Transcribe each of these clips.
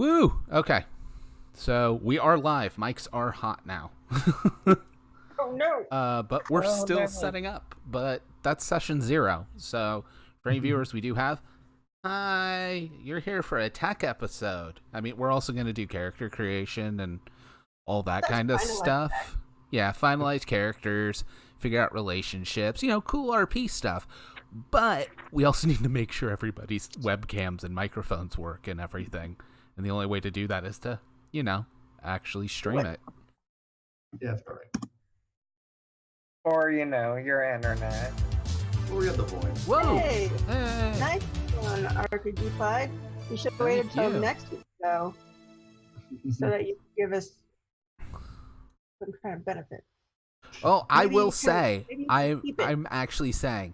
Woo! Okay. So we are live. Mics are hot now. Oh no! But we're still no. setting up. But that's session 0. So for any viewers we do have, hi, you're here for a tech episode. I mean, we're also going to do character creation and all that kind of stuff. Yeah, finalize characters, figure out relationships, cool RP stuff. But we also need to make sure everybody's webcams and microphones work and everything. And the only way to do that is to, actually stream it. Yeah, that's correct. Or, your internet. Well, we got the point. Whoa! Hey, Hey. nice one, RPG Pod. You should have waited till you. next week, though, so that you could give us some kind of benefit. Well, I Maybe will you can- say, maybe you can keep it. I'm actually saying,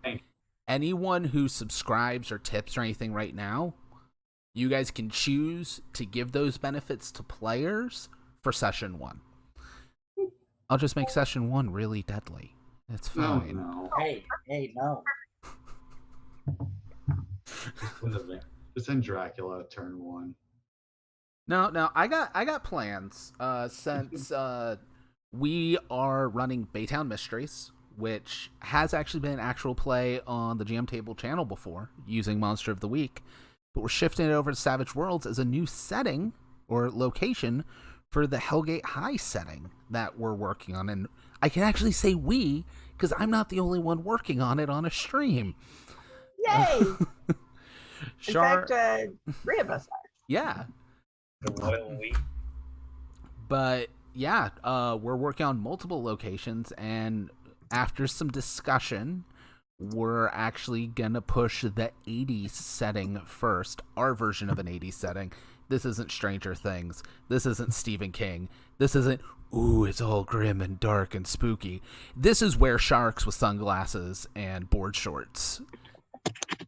anyone who subscribes or tips or anything right now, you guys can choose to give those benefits to players for session 1. I'll just make session 1 really deadly. It's fine. No. Hey, no. Just in Dracula turn 1. No, I got plans. Since we are running BayTown Mysteries, which has actually been an actual play on the Jam Table channel before, using Monster of the Week. But we're shifting it over to Savage Worlds as a new setting or location for the Hellgate High setting that we're working on. And I can actually say we, because I'm not the only one working on it on a stream. Yay! In Char, fact, 3 of us are. yeah. The royal we. But yeah, we're working on multiple locations, and after some discussion, we're actually gonna push the 80s setting first, our version of an 80s setting. This isn't Stranger Things. This isn't Stephen King. This isn't, ooh, it's all grim and dark and spooky. This is where sharks with sunglasses and board shorts.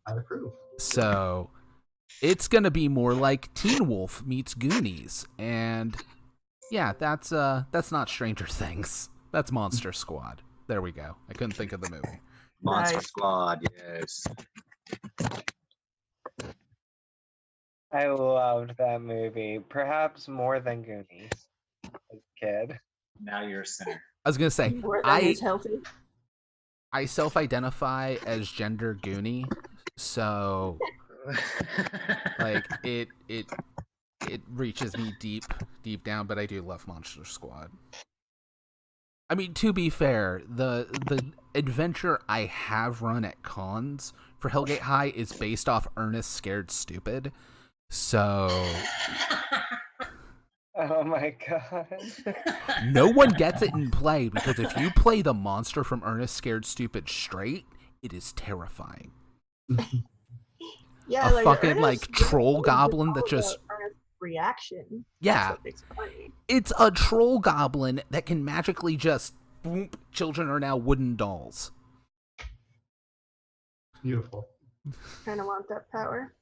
I approve. So it's gonna be more like Teen Wolf meets Goonies, and yeah, that's not Stranger Things. That's Monster Squad. There we go. I couldn't think of the movie. Monster Nice. Squad, yes. I loved that movie. Perhaps more than Goonies as a kid. Now you're a sinner. I was gonna say, More than is healthy. I self-identify as gender Goonie, so like it reaches me deep down, but I do love Monster Squad. I mean, to be fair, the adventure I have run at cons for Hellgate High is based off Ernest Scared Stupid. So Oh my god. no one gets it in play, because if you play the monster from Ernest Scared Stupid straight, it is terrifying. Yeah, A fucking, Ernest like, really troll was goblin that all just- about Ernest's reaction. Yeah. That's what makes it funny. It's a troll goblin that can magically just boom, children are now wooden dolls. Beautiful. Kind of want that power.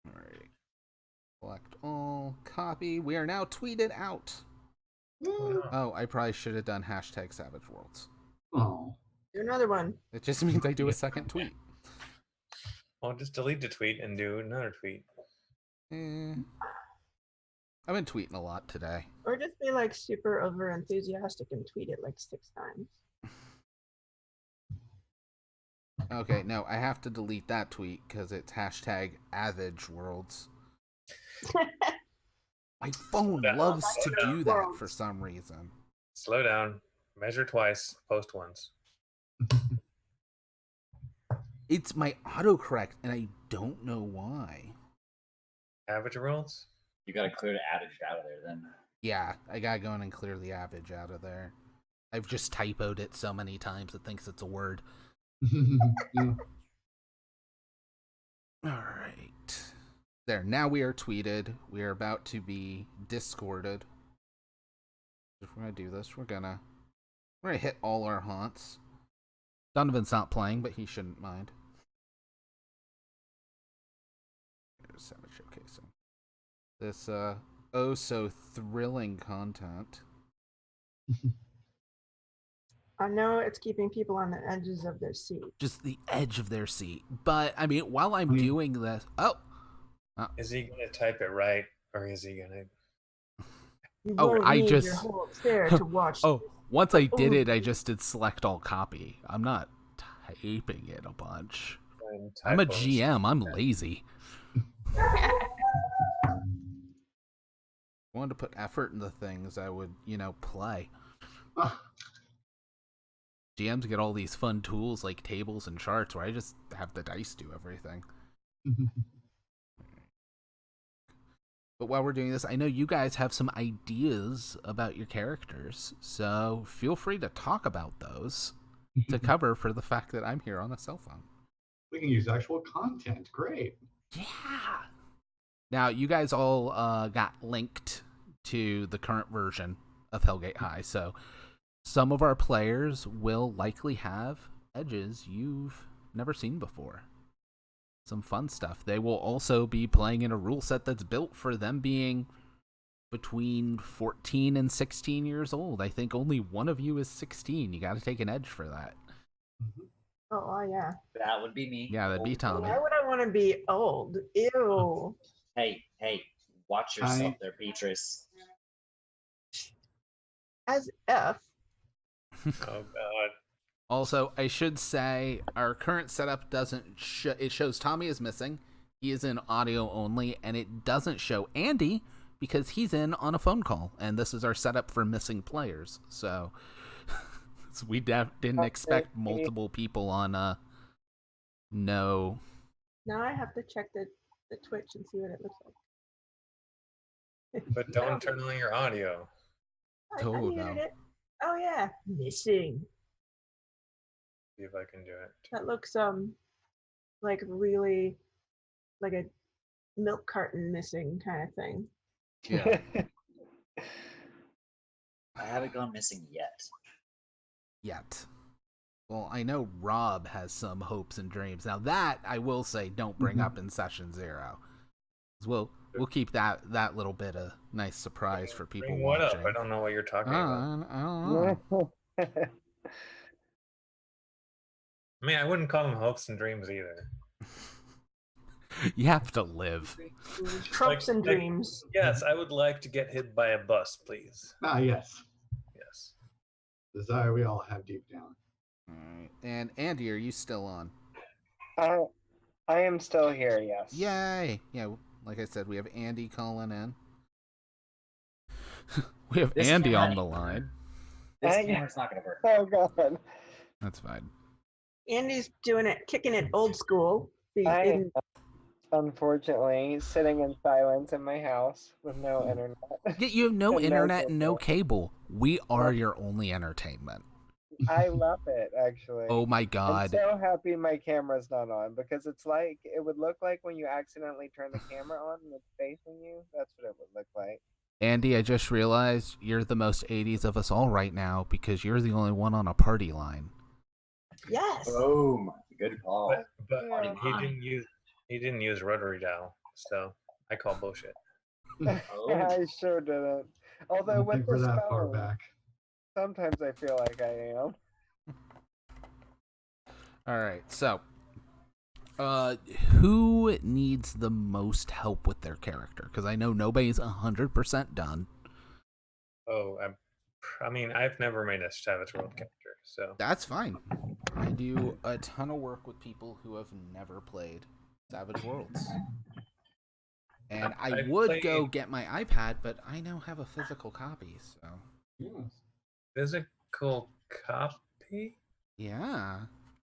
Alright. Select all, copy. We are now tweeted out. Oh, I probably should have done hashtag Savage Worlds. Oh. Do another one. It just means I do a second tweet. Well, just delete the tweet and do another tweet. I've been tweeting a lot today. Or just be like super over enthusiastic and tweet it like 6 times. Okay, no, I have to delete that tweet because it's hashtag Avage Worlds. My phone Yeah. loves to do that for some reason. Slow down. Measure twice. Post once. It's my autocorrect, and I don't know why. Average rolls. You gotta clear the adage out of there then. Yeah, I gotta go in and clear the Avage out of there. I've just typoed it so many times it thinks it's a word. Yeah. Alright. There, now we are tweeted. We are about to be discorded. If we're gonna do this, we're gonna hit all our haunts. Donovan's not playing, but he shouldn't mind. There's Savage showcasing this oh so thrilling content. I know it's keeping people on the edges of their seat. Just the edge of their seat. But I mean, while I'm doing this, oh, Is he gonna type it right, or is he gonna? You Oh, won't I need your just- whole chair to watch. Oh, once I did Oh. it, I just did select all copy. I'm not typing it a bunch. Find I'm a typos? GM. I'm lazy. I wanted to put effort into things I would, play. GMs get all these fun tools like tables and charts where I just have the dice do everything. But while we're doing this, I know you guys have some ideas about your characters, so feel free to talk about those to cover for the fact that I'm here on a cell phone. We can use actual content. Great. Yeah. Now, you guys all got linked to the current version of Hellgate High, so some of our players will likely have edges you've never seen before. Some fun stuff. They will also be playing in a rule set that's built for them being between 14 and 16 years old. I think only one of you is 16. You got to take an edge for that. Oh, yeah. That would be me. Yeah, that'd be Tommy. Why would I want to be old? Ew. Hey, watch yourself there, Beatrice. As F. Oh God. Also, I should say our current setup doesn't it shows Tommy is missing. He is in audio only, and it doesn't show Andy because he's in on a phone call, and this is our setup for missing players. So, so we didn't expect multiple people on no. Now I have to check the Twitch and see what it looks like. But don't turn on your audio. I Oh, muted no. it. Oh yeah, missing. See if I can do it. That looks like really like a milk carton missing kind of thing. Yeah. I haven't gone missing yet. Yet. Well, I know Rob has some hopes and dreams. Now that I will say, don't bring up in session 0. 'Cause we'll keep that little bit a nice surprise for people Bring what watching. up? I don't know what you're talking about. I don't know. I mean, I wouldn't call them hopes and dreams either. You have to live. Tropes and like- dreams. Yes, I would like to get hit by a bus, please. Yes. Yes. Desire we all have deep down. All right. And Andy, are you still on? I am still here, yes. Yay! Yeah, like I said, we have Andy calling in. We have This Andy on camera- the line. This I- camera's not gonna work. Oh God. That's fine. Andy's doing it, kicking it old school. I am, In- unfortunately, sitting in silence in my house with no internet. Yet you have no And no internet and no cable. cable. We are your only entertainment. I love it, actually. Oh my I'm god. so happy my camera's not on because it's like it would look like when you accidentally turn the camera on and it's facing you. That's what it would look like. Andy, I just realized you're the most 80s of us all right now because you're the only one on a party line. yes. Boom. Good call. But Yeah. he didn't use rotary dial, so I call bullshit. Oh. I sure didn't. I Although don't with think we're this that far phone, back. sometimes I feel like I am. All right, so who needs the most help with their character? Because I know nobody's 100% done. Oh, I mean, I've never made a Savage World character, so That's fine. I do a ton of work with people who have never played Savage Worlds. And I I've would go played- get my iPad, but I now have a physical copy, so Yes. physical copy. yeah.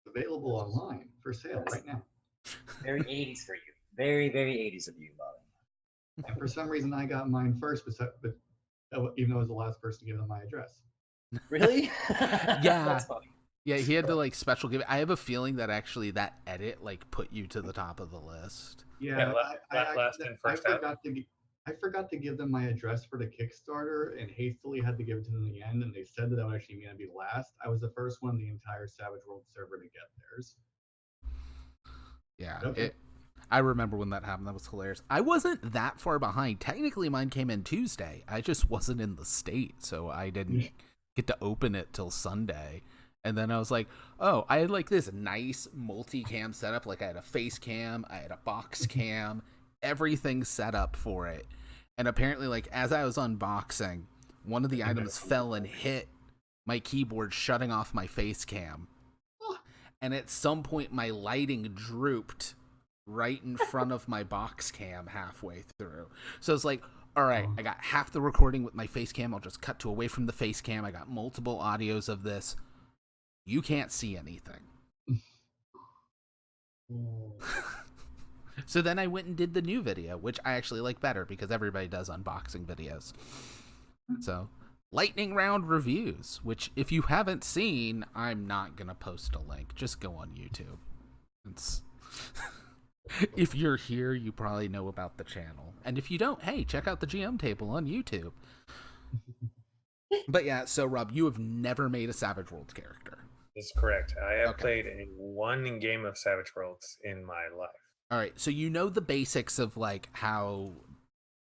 Available online for sale right now. Very 80s for you. Very, very 80s of you, Bobby. And for some reason, I got mine first, but even though I was the last person to give them my address. Really? Yeah. That's funny. Yeah, he had to like special give it. I have a feeling that actually that edit like put you to the top of the list. Yeah, last in, first out. I forgot to give them my address for the Kickstarter and hastily had to give it to them in the end. And they said that I was actually going to be last. I was the first one in the entire Savage World server to get theirs. Yeah, Okay. I remember when that happened. That was hilarious. I wasn't that far behind. Technically, mine came in Tuesday. I just wasn't in the state, so I didn't get to open it till Sunday. And then I was like, oh, I had like this nice multicam setup. Like I had a face cam, I had a box cam, everything set up for it. And apparently, like, as I was unboxing, one of the items fell and hit my keyboard, shutting off my face cam. And at some point, my lighting drooped right in front of my box cam halfway through. So it's like, all right, I got half the recording with my face cam. I'll just cut to away from the face cam. I got multiple audios of this. You can't see anything. So then I went and did the new video, which I actually like better because everybody does unboxing videos. So, lightning round reviews, which if you haven't seen, I'm not going to post a link. Just go on YouTube. It's if you're here, you probably know about the channel. And if you don't, hey, check out the GM table on YouTube. But yeah, so Rob, you have never made a Savage Worlds character. That's correct. I have Okay. played in one game of Savage Worlds in my life. All right, so you know the basics of like how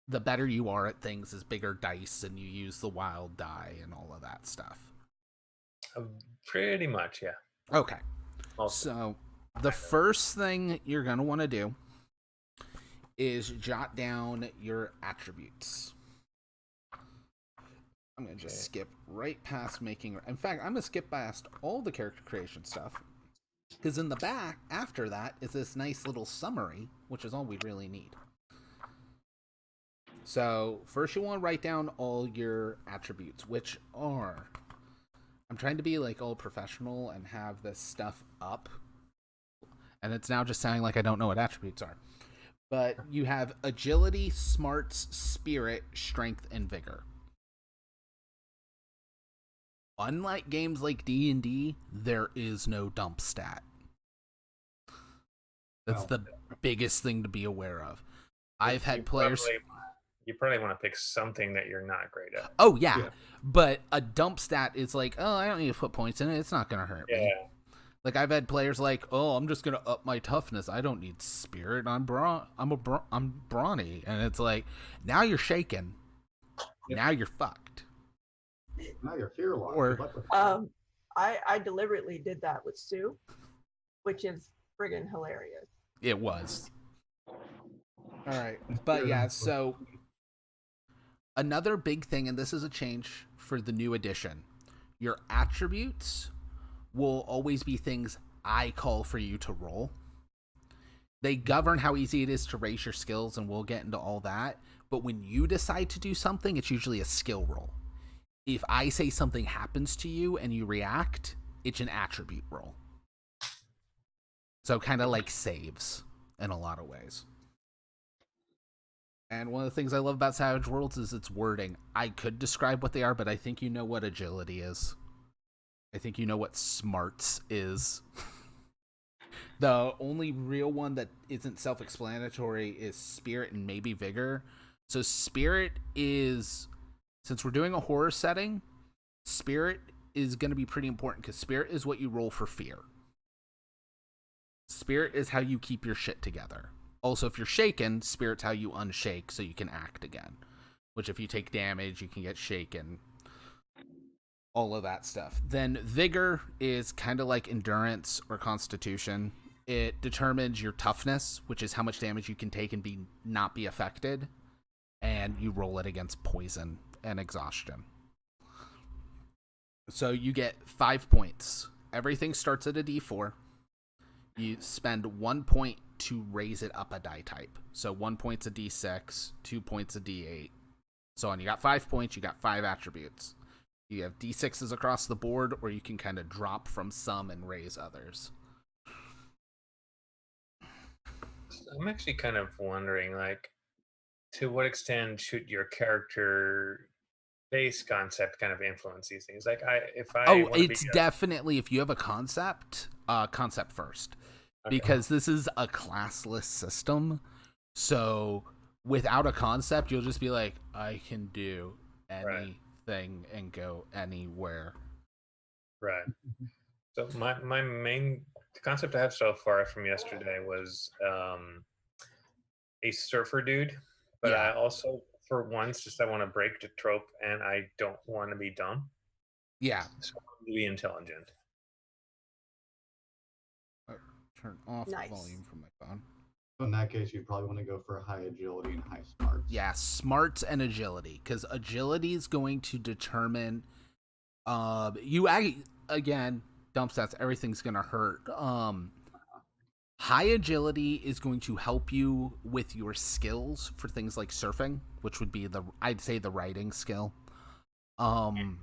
the better you are at things is bigger dice and you use the wild die and all of that stuff. Pretty much, yeah. Okay. Also, So the first thing you're going to want to do is jot down your attributes. I'm going to just skip right past making... In fact, I'm going to skip past all the character creation stuff. Because in the back, after that, is this nice little summary, which is all we really need. So first you want to write down all your attributes, which are... I'm trying to be like all professional and have this stuff up. And it's now just sounding like I don't know what attributes are. But you have agility, smarts, spirit, strength, and vigor. Unlike games like D&D, there is no dump stat. That's the biggest thing to be aware of. I've had players... You probably want to pick something that you're not great at. Oh, yeah. But a dump stat is like, oh, I don't need to put points in it. It's not going to hurt me. Like, I've had players like, oh, I'm just going to up my toughness. I don't need spirit. I'm brawny. And it's like, now you're shaken. Now you're fucked. Now you're fear locked. Or- I deliberately did that with Sue, which is friggin' hilarious. It was. All right. But yeah, so another big thing, and this is a change for the new edition, your attributes will always be things I call for you to roll. They govern how easy it is to raise your skills, and we'll get into all that. But when you decide to do something, it's usually a skill roll. If I say something happens to you and you react, it's an attribute roll. So kind of like saves in a lot of ways. And one of the things I love about Savage Worlds is its wording. I could describe what they are, but I think you know what agility is. I think you know what smarts is. The only real one that isn't self-explanatory is spirit and maybe vigor. So spirit is, since we're doing a horror setting, spirit is going to be pretty important because spirit is what you roll for fear. Spirit is how you keep your shit together. Also, if you're shaken, spirit's how you unshake so you can act again. Which if you take damage, you can get shaken. All of that stuff. Then vigor is kind of like endurance or constitution. It determines your toughness, which is how much damage you can take and not be affected. And you roll it against poison and exhaustion. So you get 5 points. Everything starts at a D4. You spend 1 point to raise it up a die type. So 1 point's a D6, 2 points a D8. So on, you got 5 points, you got 5 attributes. You have D6s across the board, or you can kind of drop from some and raise others. I'm actually kind of wondering, like, to what extent should your character base concept kind of influence these things? Like, It's definitely, if you have a concept first. Okay. Because this is a classless system. So without a concept, you'll just be like, I can do anything and go anywhere. Right. So my main concept I have so far from yesterday was a surfer dude, but I also, for once, I want to break the trope, and I don't want to be dumb. Yeah. So I want to be intelligent. Turn off the volume from my phone. So in that case, you'd probably want to go for high agility and high smarts. Yeah, smarts and agility, because agility is going to determine. Again, dump stats. Everything's gonna hurt. High agility is going to help you with your skills for things like surfing, which would be I'd say the riding skill. On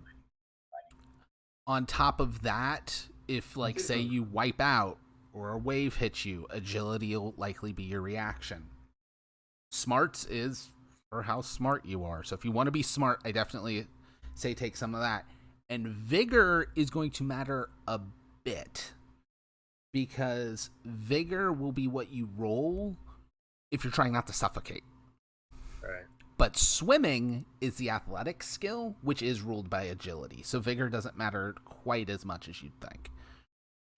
top of that, if like say you wipe out or a wave hits you, agility will likely be your reaction. Smarts is for how smart you are. So if you want to be smart, I definitely say take some of that. And vigor is going to matter a bit, because vigor will be what you roll if you're trying not to suffocate. Right. But swimming is the athletic skill, which is ruled by agility. So vigor doesn't matter quite as much as you'd think.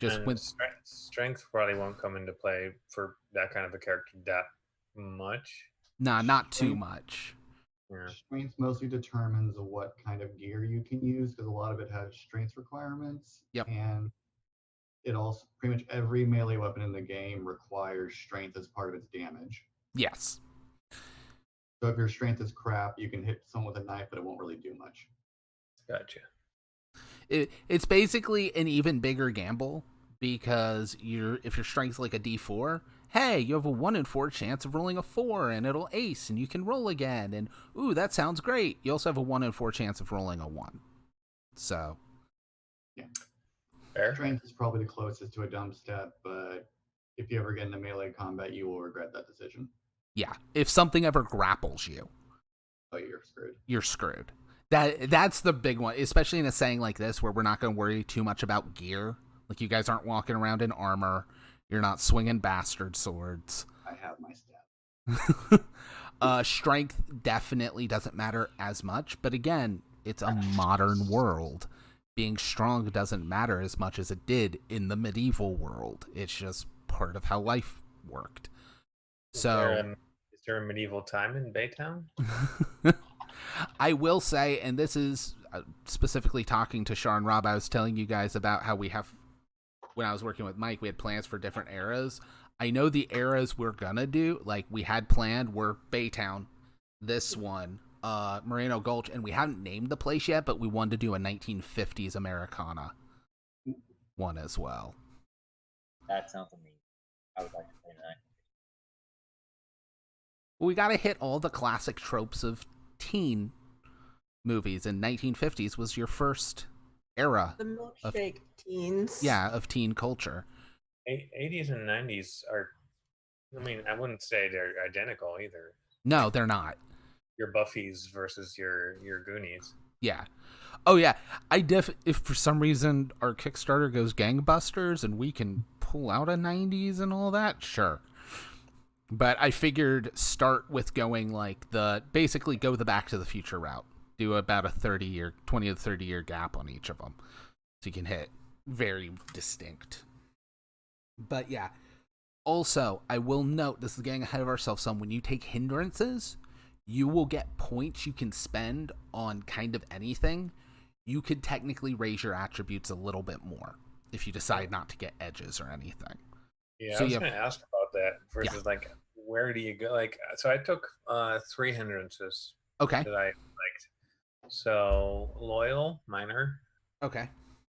Just And with strength probably won't come into play for that kind of a character that much. not too much. Yeah. Strength mostly determines what kind of gear you can use, because a lot of it has strength requirements. Yep. And it also, pretty much every melee weapon in the game requires strength as part of its damage. Yes. So if your strength is crap, you can hit someone with a knife, but it won't really do much. Gotcha. It's basically an even bigger gamble, because if your strength's like a D4, hey, you have a 1 in 4 chance of rolling a 4 and it'll ace and you can roll again, and ooh, that sounds great. You also have a 1 in 4 chance of rolling a 1. So yeah. Fair. Strength is probably the closest to a dump stat, but if you ever get into melee combat, you will regret that decision. yeah, if something ever grapples you, Oh, you're screwed. you're screwed. That's the big one, especially in a setting like this where we're not going to worry too much about gear. Like, you guys aren't walking around in armor. You're not swinging bastard swords. I have my stat. Strength definitely doesn't matter as much, but again, it's a modern world. Being strong doesn't matter as much as it did in the medieval world. It's just part of how life worked. Is So there a medieval time in BayTown? I will say, and this is specifically talking to Char and Rob, I was telling you guys about how when I was working with Mike, we had plans for different eras. I know the eras we're gonna do, like we had planned, were BayTown, this one, Moreno Gulch, and we haven't named the place yet, but we wanted to do a 1950s Americana one as well. That sounds amazing. I would like to play that. We gotta hit all the classic tropes of teen movies, and 1950s was your first era. The milkshake teens. Yeah, of teen culture. 80s and 90s are, I mean, I wouldn't say they're identical either. No, they're not. Your Buffys versus your Goonies. Yeah. Oh yeah. If for some reason our Kickstarter goes gangbusters and we can pull out a 90s and all that, sure. But I figured start with going like basically go the Back to the Future route. Do about a 20 to 30 year gap on each of them. So you can hit very distinct. But yeah. Also, I will note, this is getting ahead of ourselves some, when you take hindrances, you will get points you can spend on kind of anything. You could technically raise your attributes a little bit more if you decide not to get edges or anything. Yeah, So I was going to ask about that versus like, where do you go? Like, so I took 3 hindrances Okay. that I liked. So loyal, minor, Okay.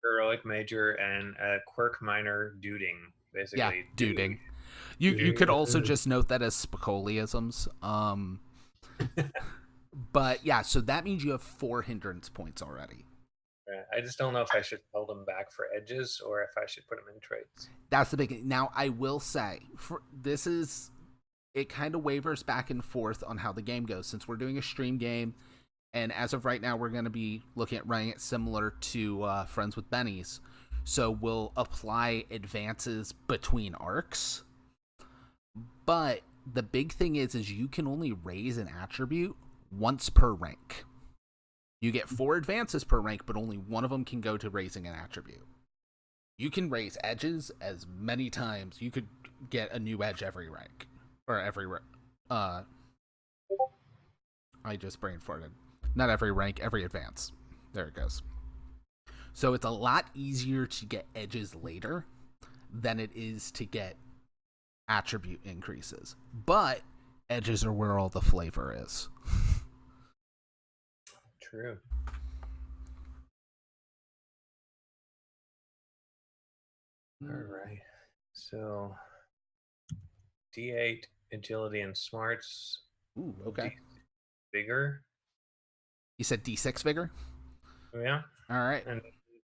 heroic, major, and a quirk, minor, duding. Basically, Yeah, duding. You could also just note that as spicoliisms. But yeah, so that means you have 4 hindrance points already. I just don't know if I should hold them back for edges or if I should put them in traits. That's the big. Now I will say, it kind of wavers back and forth on how the game goes, since we're doing a stream game, and as of right now, we're going to be looking at running it similar to Friends with Bennies. So we'll apply advances between arcs. But the big thing is you can only raise an attribute once per rank. You get 4 advances per rank, but only one of them can go to raising an attribute. You can raise edges as many times. You could get a new edge every rank. Or every I just brain farted. Not every rank, every advance. There it goes. So it's a lot easier to get edges later than it is to get attribute increases. But edges are where all the flavor is. True. All right. So D8 agility and smarts. Ooh, okay. Vigor. You said D6 vigor? Yeah. All right. And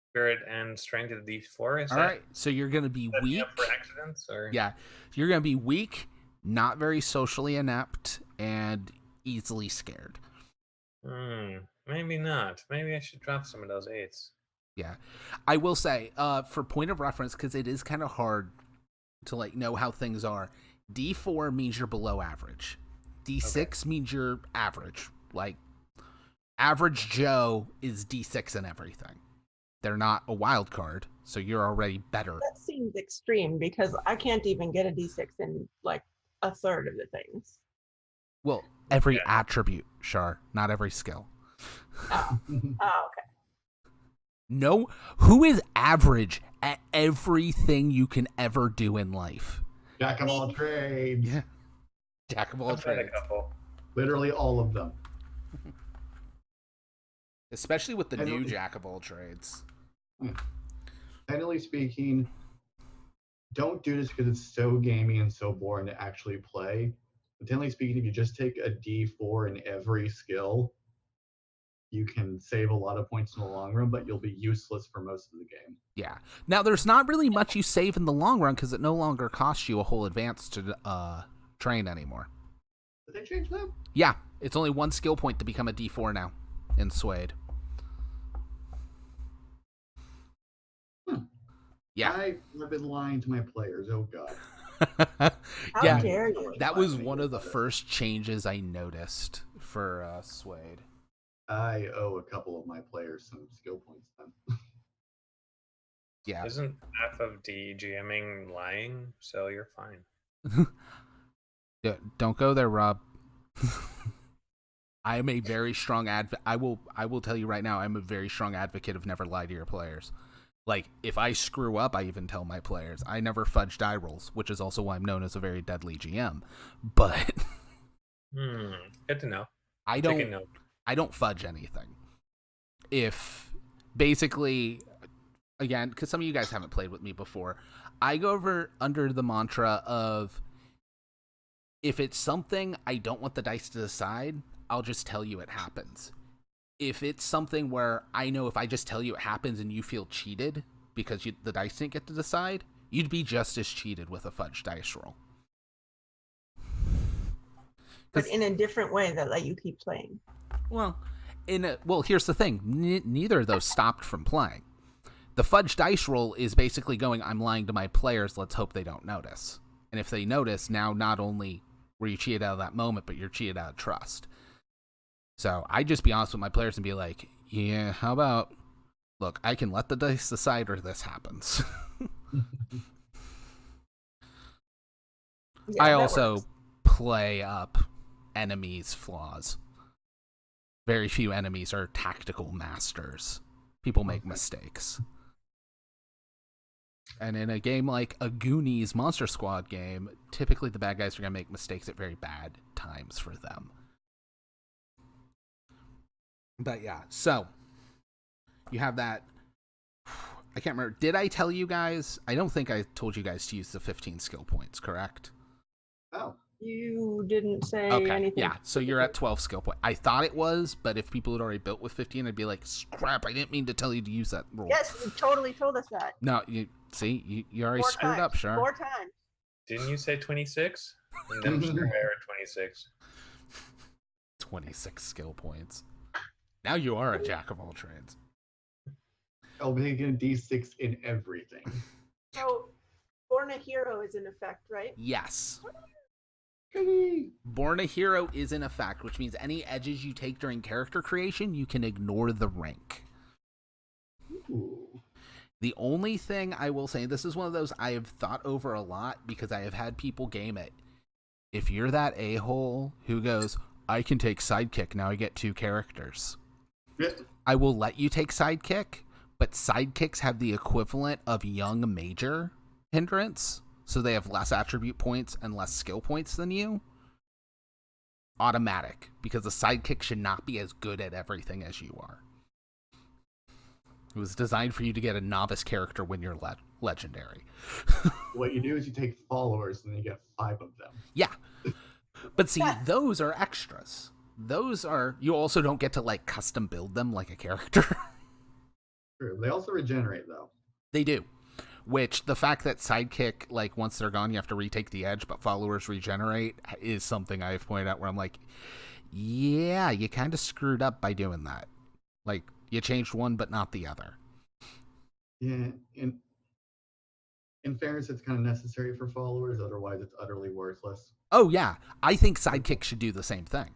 spirit and strength of D4. Is All that, right. So you're going to be setting weak. up for accidents, or Yeah. You're going to be weak, not very socially inept, and easily scared. Maybe not. Maybe I should drop some of those 8s. Yeah. I will say, for point of reference, because it is kind of hard to like know how things are, D4 means you're below average. D6 means you're average. Like, average Joe is D6 in everything. They're not a wild card, so you're already better. That seems extreme because I can't even get a D6 in like a third of the things. Well, every attribute, Shar, not every skill. Oh, okay. No, who is average at everything you can ever do in life? Jack of all trades. Yeah. Jack of all I've tried a trades. couple. Literally all of them. Especially with the I new don't- Jack of all trades. Generally speaking, don't do this because it's so gamey and so boring to actually play. But generally speaking, if you just take a D4 in every skill, you can save a lot of points in the long run, but you'll be useless for most of the game. Yeah. Now, there's not really much you save in the long run because it no longer costs you a whole advance to train anymore. Did they change that? Yeah, it's only one skill point to become a D4 now in Suede. Yeah. I've been lying to my players. Oh, God. How Yeah, dare you? that was one of the first changes I noticed for Suede. I owe a couple of my players some skill points then. Yeah. Isn't half of DGMing lying? So you're fine. Don't go there, Rob. I am a very strong I will tell you right now, I'm a very strong advocate of never lie to your players. Like, if I screw up, I even tell my players. I never fudge die rolls, which is also why I'm known as a very deadly GM. But Good to know. I Taking note. don't fudge anything. If basically, again, because some of you guys haven't played with me before, I go under the mantra of, if it's something I don't want the dice to decide, I'll just tell you it happens. If it's something where I know if I just tell you it happens and you feel cheated because the dice didn't get to decide, you'd be just as cheated with a fudge dice roll. But in a different way that let you keep playing. Well, here's the thing. Neither of those stopped from playing. The fudge dice roll is basically going, I'm lying to my players, let's hope they don't notice. And if they notice, now not only were you cheated out of that moment, but you're cheated out of trust. So I just be honest with my players and be like, yeah, how about, look, I can let the dice decide or this happens. Yeah, I that also works. play up enemies' flaws. Very few enemies are tactical masters. People make mistakes. And in a game like a Goonies Monster Squad game, typically the bad guys are going to make mistakes at very bad times for them. But yeah, so you have that. I can't remember. Did I tell you guys? I don't think I told you guys to use the 15 skill points, correct? Oh. You didn't say Okay, anything. yeah, so you're at 12 skill points. I thought it was, but if people had already built with 15, I'd be like, scrap, I didn't mean to tell you to use that rule. Yes, you totally told us that. No, you already 4 screwed times. up, Char. 4 times. Didn't you say 26? And then sure, I heard 26. 26 skill points. Now you are a jack of all trades. I'll be taking a D6 in everything. So, Born a Hero is in effect, right? Yes. Hey. Born a Hero is in effect, which means any edges you take during character creation, you can ignore the rank. Ooh. The only thing I will say, this is one of those I have thought over a lot because I have had people game it. If you're that a-hole who goes, I can take sidekick, now I get 2 characters. Yeah. I will let you take sidekick, but sidekicks have the equivalent of young major hindrance. so they have less attribute points and less skill points than you, automatic, because the sidekick should not be as good at everything as you are. It was designed for you to get a novice character when you're legendary. What you do is you take followers and you get 5 of them. Yeah. But see, those are extras. Those are, you also don't get to like custom build them like a character. True. They also regenerate though. They do. Which the fact that sidekick, like once they're gone, you have to retake the edge, but followers regenerate is something I've pointed out where I'm like, yeah, you kind of screwed up by doing that. Like, you changed one, but not the other. Yeah, in fairness, it's kind of necessary for followers. Otherwise, it's utterly worthless. Oh, yeah. I think sidekick should do the same thing.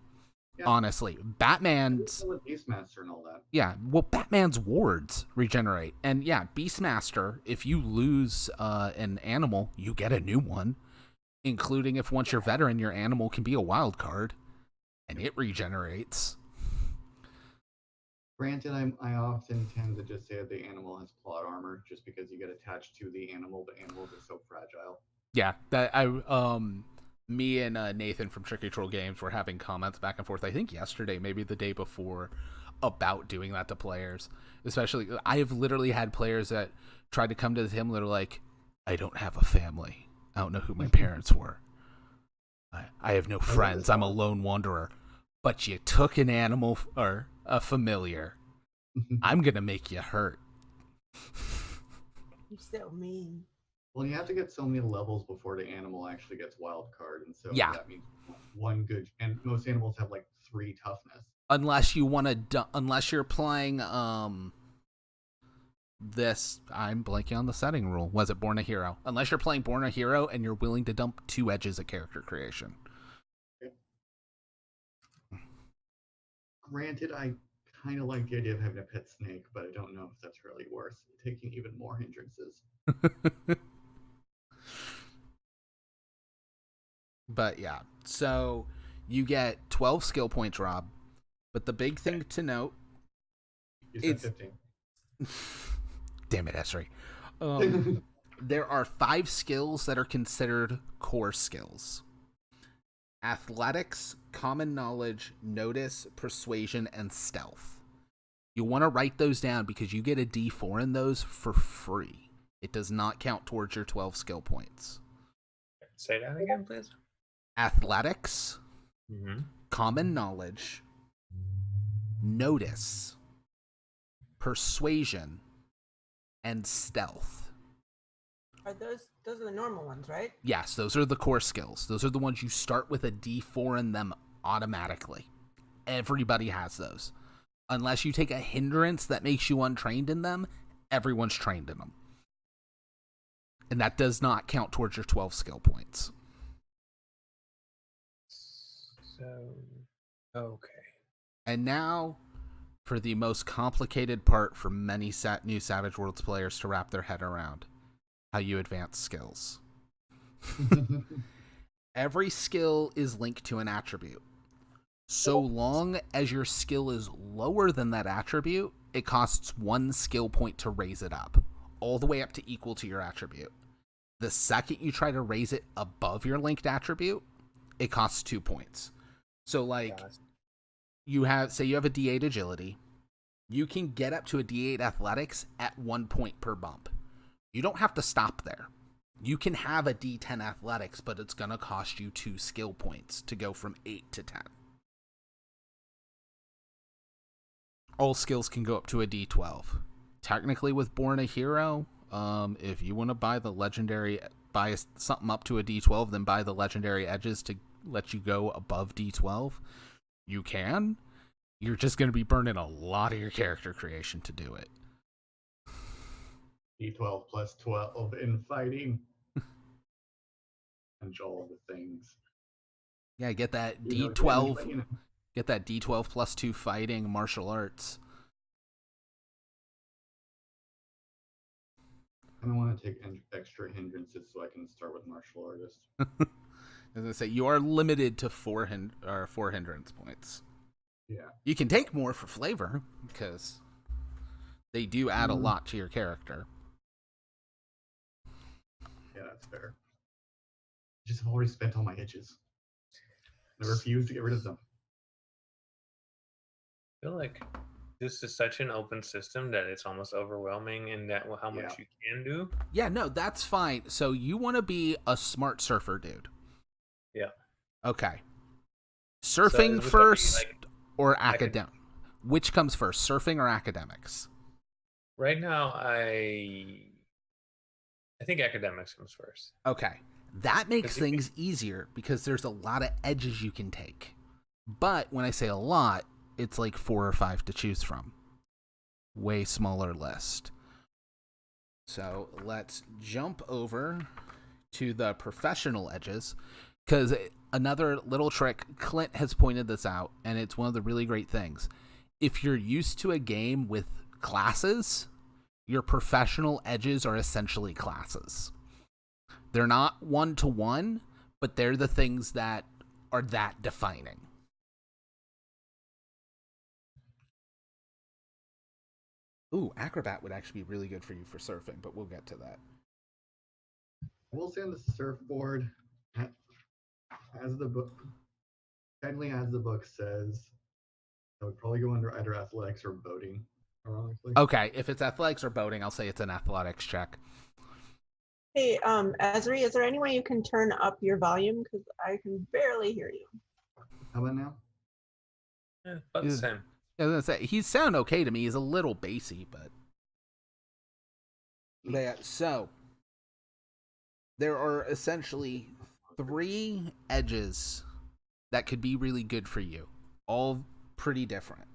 Yeah. Honestly. Batman's... With Beastmaster and all that. Yeah, well, Batman's wards regenerate. And yeah, Beastmaster, if you lose an animal, you get a new one. Including if once you're veteran, your animal can be a wild card. And it regenerates. Granted, I often tend to just say that the animal has plot armor just because you get attached to the animal, but animals are so fragile. Yeah, me and Nathan from Tricky Troll Games were having comments back and forth, I think yesterday, maybe the day before, about doing that to players. Especially, I have literally had players that tried to come to him that are like, I don't have a family. I don't know who my parents were. I have no friends. I'm a lone wanderer. But you took an animal or a familiar. I'm going to make you hurt. You're so mean. Well, you have to get so many levels before the animal actually gets wild card, and so Yeah. that means one good. And most animals have like 3 toughness. Unless you want to, unless you're playing this, I'm blanking on the setting rule. Was it Born a Hero? Unless you're playing Born a Hero and you're willing to dump 2 edges of character creation. Granted, I kind of like the idea of having a pet snake, but I don't know if that's really worth taking even more hindrances. But yeah, so you get 12 skill points, Rob. But the big thing to note, You said 15. Damn it, Esri. There are 5 skills that are considered core skills: athletics, common knowledge, notice, persuasion, and stealth. You want to write those down because you get a D4 in those for free. It does not count towards your 12 skill points. Say that again, please. Athletics, Mm-hmm. common knowledge, notice, persuasion, and stealth. Are those are the normal ones, right? Yes, those are the core skills. Those are the ones you start with a D4 in them automatically. Everybody has those. Unless you take a hindrance that makes you untrained in them, everyone's trained in them. And that does not count towards your 12 skill points. So, okay. And now, for the most complicated part for many new Savage Worlds players to wrap their head around: how you advance skills. Every skill is linked to an attribute. So long as your skill is lower than that attribute, it costs 1 skill point to raise it up, all the way up to equal to your attribute. The second you try to raise it above your linked attribute, it costs 2 points. So like, you have a D8 agility, you can get up to a D8 athletics at 1 point per bump. You don't have to stop there. You can have a D10 athletics, but it's going to cost you 2 skill points to go from 8 to 10. All skills can go up to a D12. Technically, with Born a Hero, if you want to buy something up to a D12, then buy the legendary edges to let you go above D12. You can. You're just going to be burning a lot of your character creation to do it. D12 plus 12 in fighting. And all the things. Yeah, get that You know, D12. but, you know, Get that D12 plus 2 fighting martial arts. I don't want to take extra hindrances so I can start with martial artist. As I say, you are limited to 4 hindrance points. Yeah. You can take more for flavor, because they do add a lot to your character. Yeah, that's fair. just have already spent all my edges. I refuse to get rid of them. I feel like this is such an open system that it's almost overwhelming in that how much Yeah. you can do. Yeah, no, that's fine. So you want to be a smart surfer dude. Yeah. Okay. So Surfing would that be, first like, or academic? Which comes first, surfing or academics? right now, I think academics comes first. Okay. That makes 'Cause you can- things easier because there's a lot of edges you can take. But when I say a lot, it's like 4 or 5 to choose from. Way smaller list. So let's jump over to the professional edges, because another little trick, Clint has pointed this out, and it's one of the really great things. If you're used to a game with classes, your professional edges are essentially classes. They're not one-to-one, but they're the things that are that defining. Ooh, Acrobat would actually be really good for you for surfing, but we'll get to that. I will say on the surfboard, as the book, technically as the book says, I would probably go under either athletics or boating, ironically. Okay, if it's athletics or boating, I'll say it's an athletics check. Hey, Esri, is there any way you can turn up your volume? Because I can barely hear you. How about now? About the Yeah. same. I was gonna say he sound okay to me. He's a little bassy, but yeah. So there are essentially 3 edges that could be really good for you, all pretty different.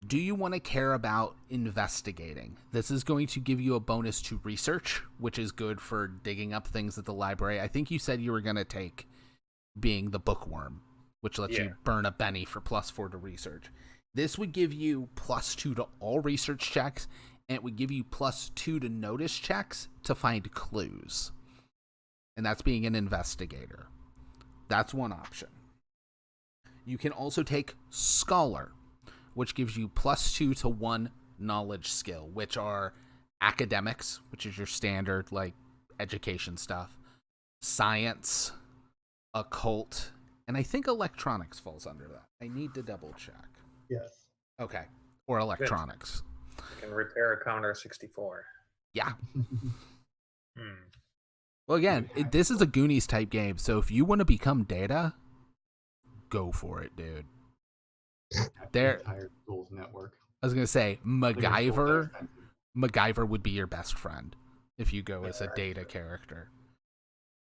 Do you want to care about investigating? This is going to give you a bonus to research, which is good for digging up things at the library. I think you said you were going to take being the bookworm, which lets you burn a Benny for +4 to research. This would give you +2 to all research checks, and it would give you +2 to notice checks to find clues. And that's being an investigator. That's one option. You can also take Scholar, which gives you +2 to 1 knowledge skill, which are academics, which is your standard like education stuff, science, occult, and I think electronics falls under that. I need to double check. Yes. Okay. Or electronics. You can repair a counter 64. Yeah. Hmm. Well, again, this is a Goonies type game, so if you want to become Data, go for it, dude. There, Entire school's network. I was gonna say Like, your school's not MacGyver. expensive. MacGyver would be your best friend if you go as a Data character.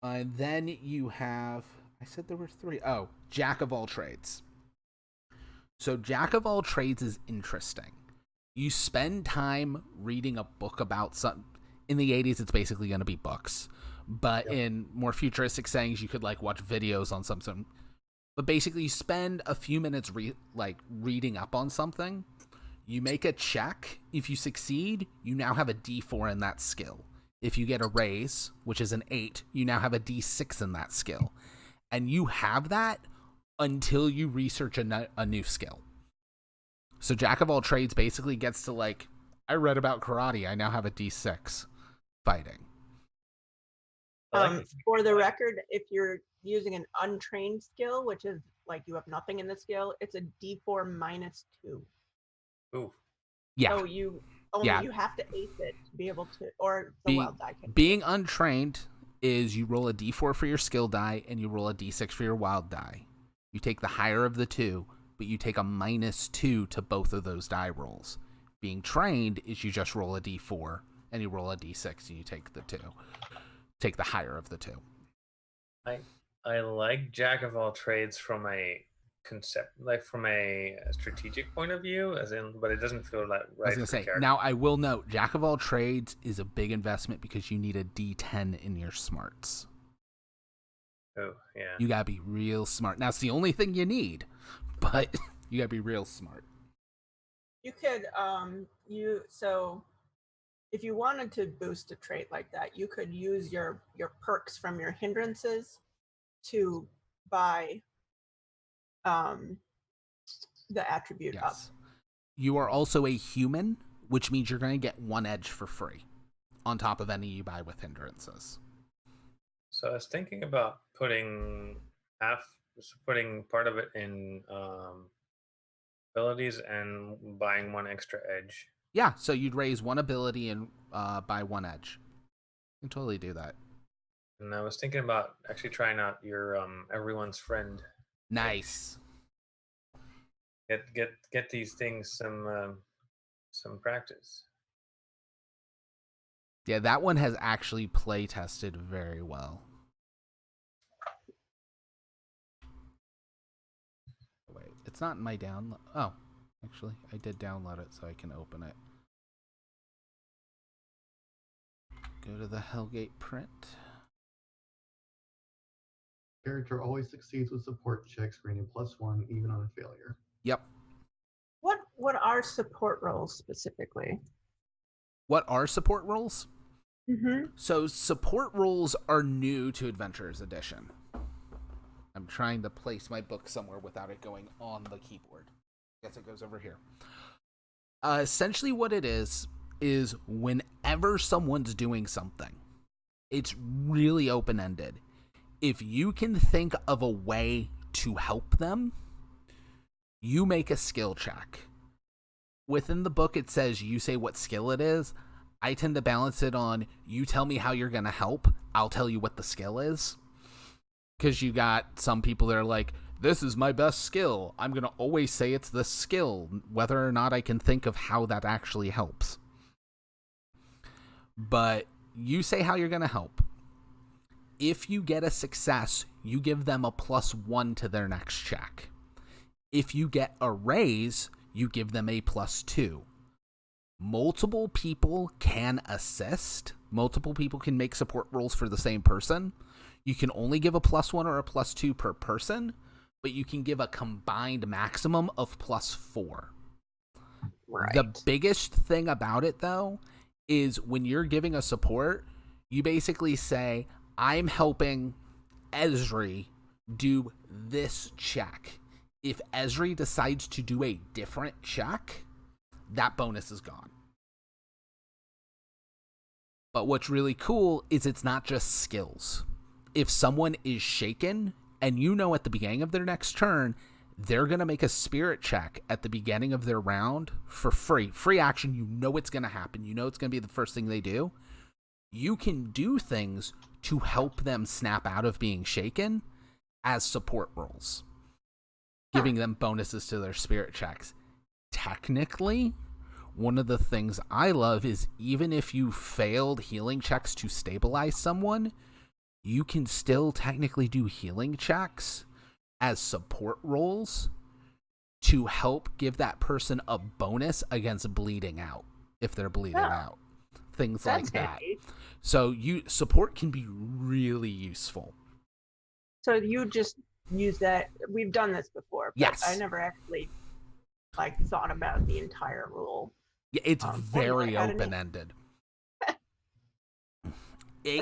And then you have, I said there were 3. Oh, Jack of all trades. So Jack of all trades is interesting. You spend time reading a book about something. In the 80s, it's basically going to be books. But in more futuristic settings, you could like watch videos on something. But basically, you spend a few minutes reading up on something. You make a check. If you succeed, you now have a D4 in that skill. If you get a raise, which is an 8, you now have a D6 in that skill. And you have that until you research a new skill. So Jack of all trades basically gets to like, I read about karate, I now have a D6 fighting. For the record, if you're using an untrained skill, which is like you have nothing in the skill, it's a D4 -2. Ooh. Yeah. So you have to ace it to be able to, or the wild die can. Being untrained is you roll a D4 for your skill die and you roll a D6 for your wild die. You take the higher of the two, but you take a -2 to both of those die rolls. Being trained is you just roll a D4 and you roll a D6 and you take the 2. Take the higher of the 2. I like Jack of all trades from a concept, like from a strategic point of view, as in, but it doesn't feel like right. I was gonna say, now I will note, Jack of all trades is a big investment because you need a D10 in your smarts. Oh, yeah. You gotta be real smart. Now it's the only thing you need, but you gotta be real smart. You could so if you wanted to boost a trait like that, you could use your perks from your hindrances to buy the attribute up. You are also a human, which means you're going to get 1 edge for free on top of any you buy with hindrances. So I was thinking about putting part of it in abilities and buying one extra edge. Yeah, so you'd raise one ability and buy one edge. You can totally do that. And I was thinking about actually trying out your everyone's friend. Nice. Get these things some practice. Yeah, that one has actually play tested very well. Wait, it's not in my download. Oh, actually, I did download it so I can open it. Go to the Hellgate print. Character always succeeds with support checks, granting +1 even on a failure. Yep. What are support roles specifically? What are support roles? Mm-hmm. So support roles are new to Adventurers Edition. I'm trying to place my book somewhere without it going on the keyboard. I guess it goes over here. Essentially what it is whenever someone's doing something, it's really open-ended. If you can think of a way to help them, you make a skill check. Within the book, it says you say what skill it is. I tend to balance it on you tell me how you're going to help. I'll tell you what the skill is. Because you got some people that are like, this is my best skill. I'm going to always say it's the skill, whether or not I can think of how that actually helps. But you say how you're going to help. If you get a success, you give them a +1 to their next check. If you get a raise, you give them a +2. Multiple people can assist. Multiple people can make support roles for the same person. You can only give a +1 or a +2 per person, but you can give a combined maximum of +4. Right. The biggest thing about it, though, is when you're giving a support, you basically say, I'm helping Esri do this check. If Esri decides to do a different check, that bonus is gone. But what's really cool is it's not just skills. If someone is shaken, and you know at the beginning of their next turn, they're going to make a spirit check at the beginning of their round for free. Free action, you know it's going to happen. You know it's going to be the first thing they do. You can do things to help them snap out of being shaken as support roles, giving them bonuses to their spirit checks. Technically, one of the things I love is even if you failed healing checks to stabilize someone, you can still technically do healing checks as support roles to help give that person a bonus against bleeding out if they're bleeding out. Things That's like that. handy. So support can be really useful. So you just use that. We've done this before, but Yes. I never actually thought about the entire rule. Yeah, it's Or very had any- open-ended.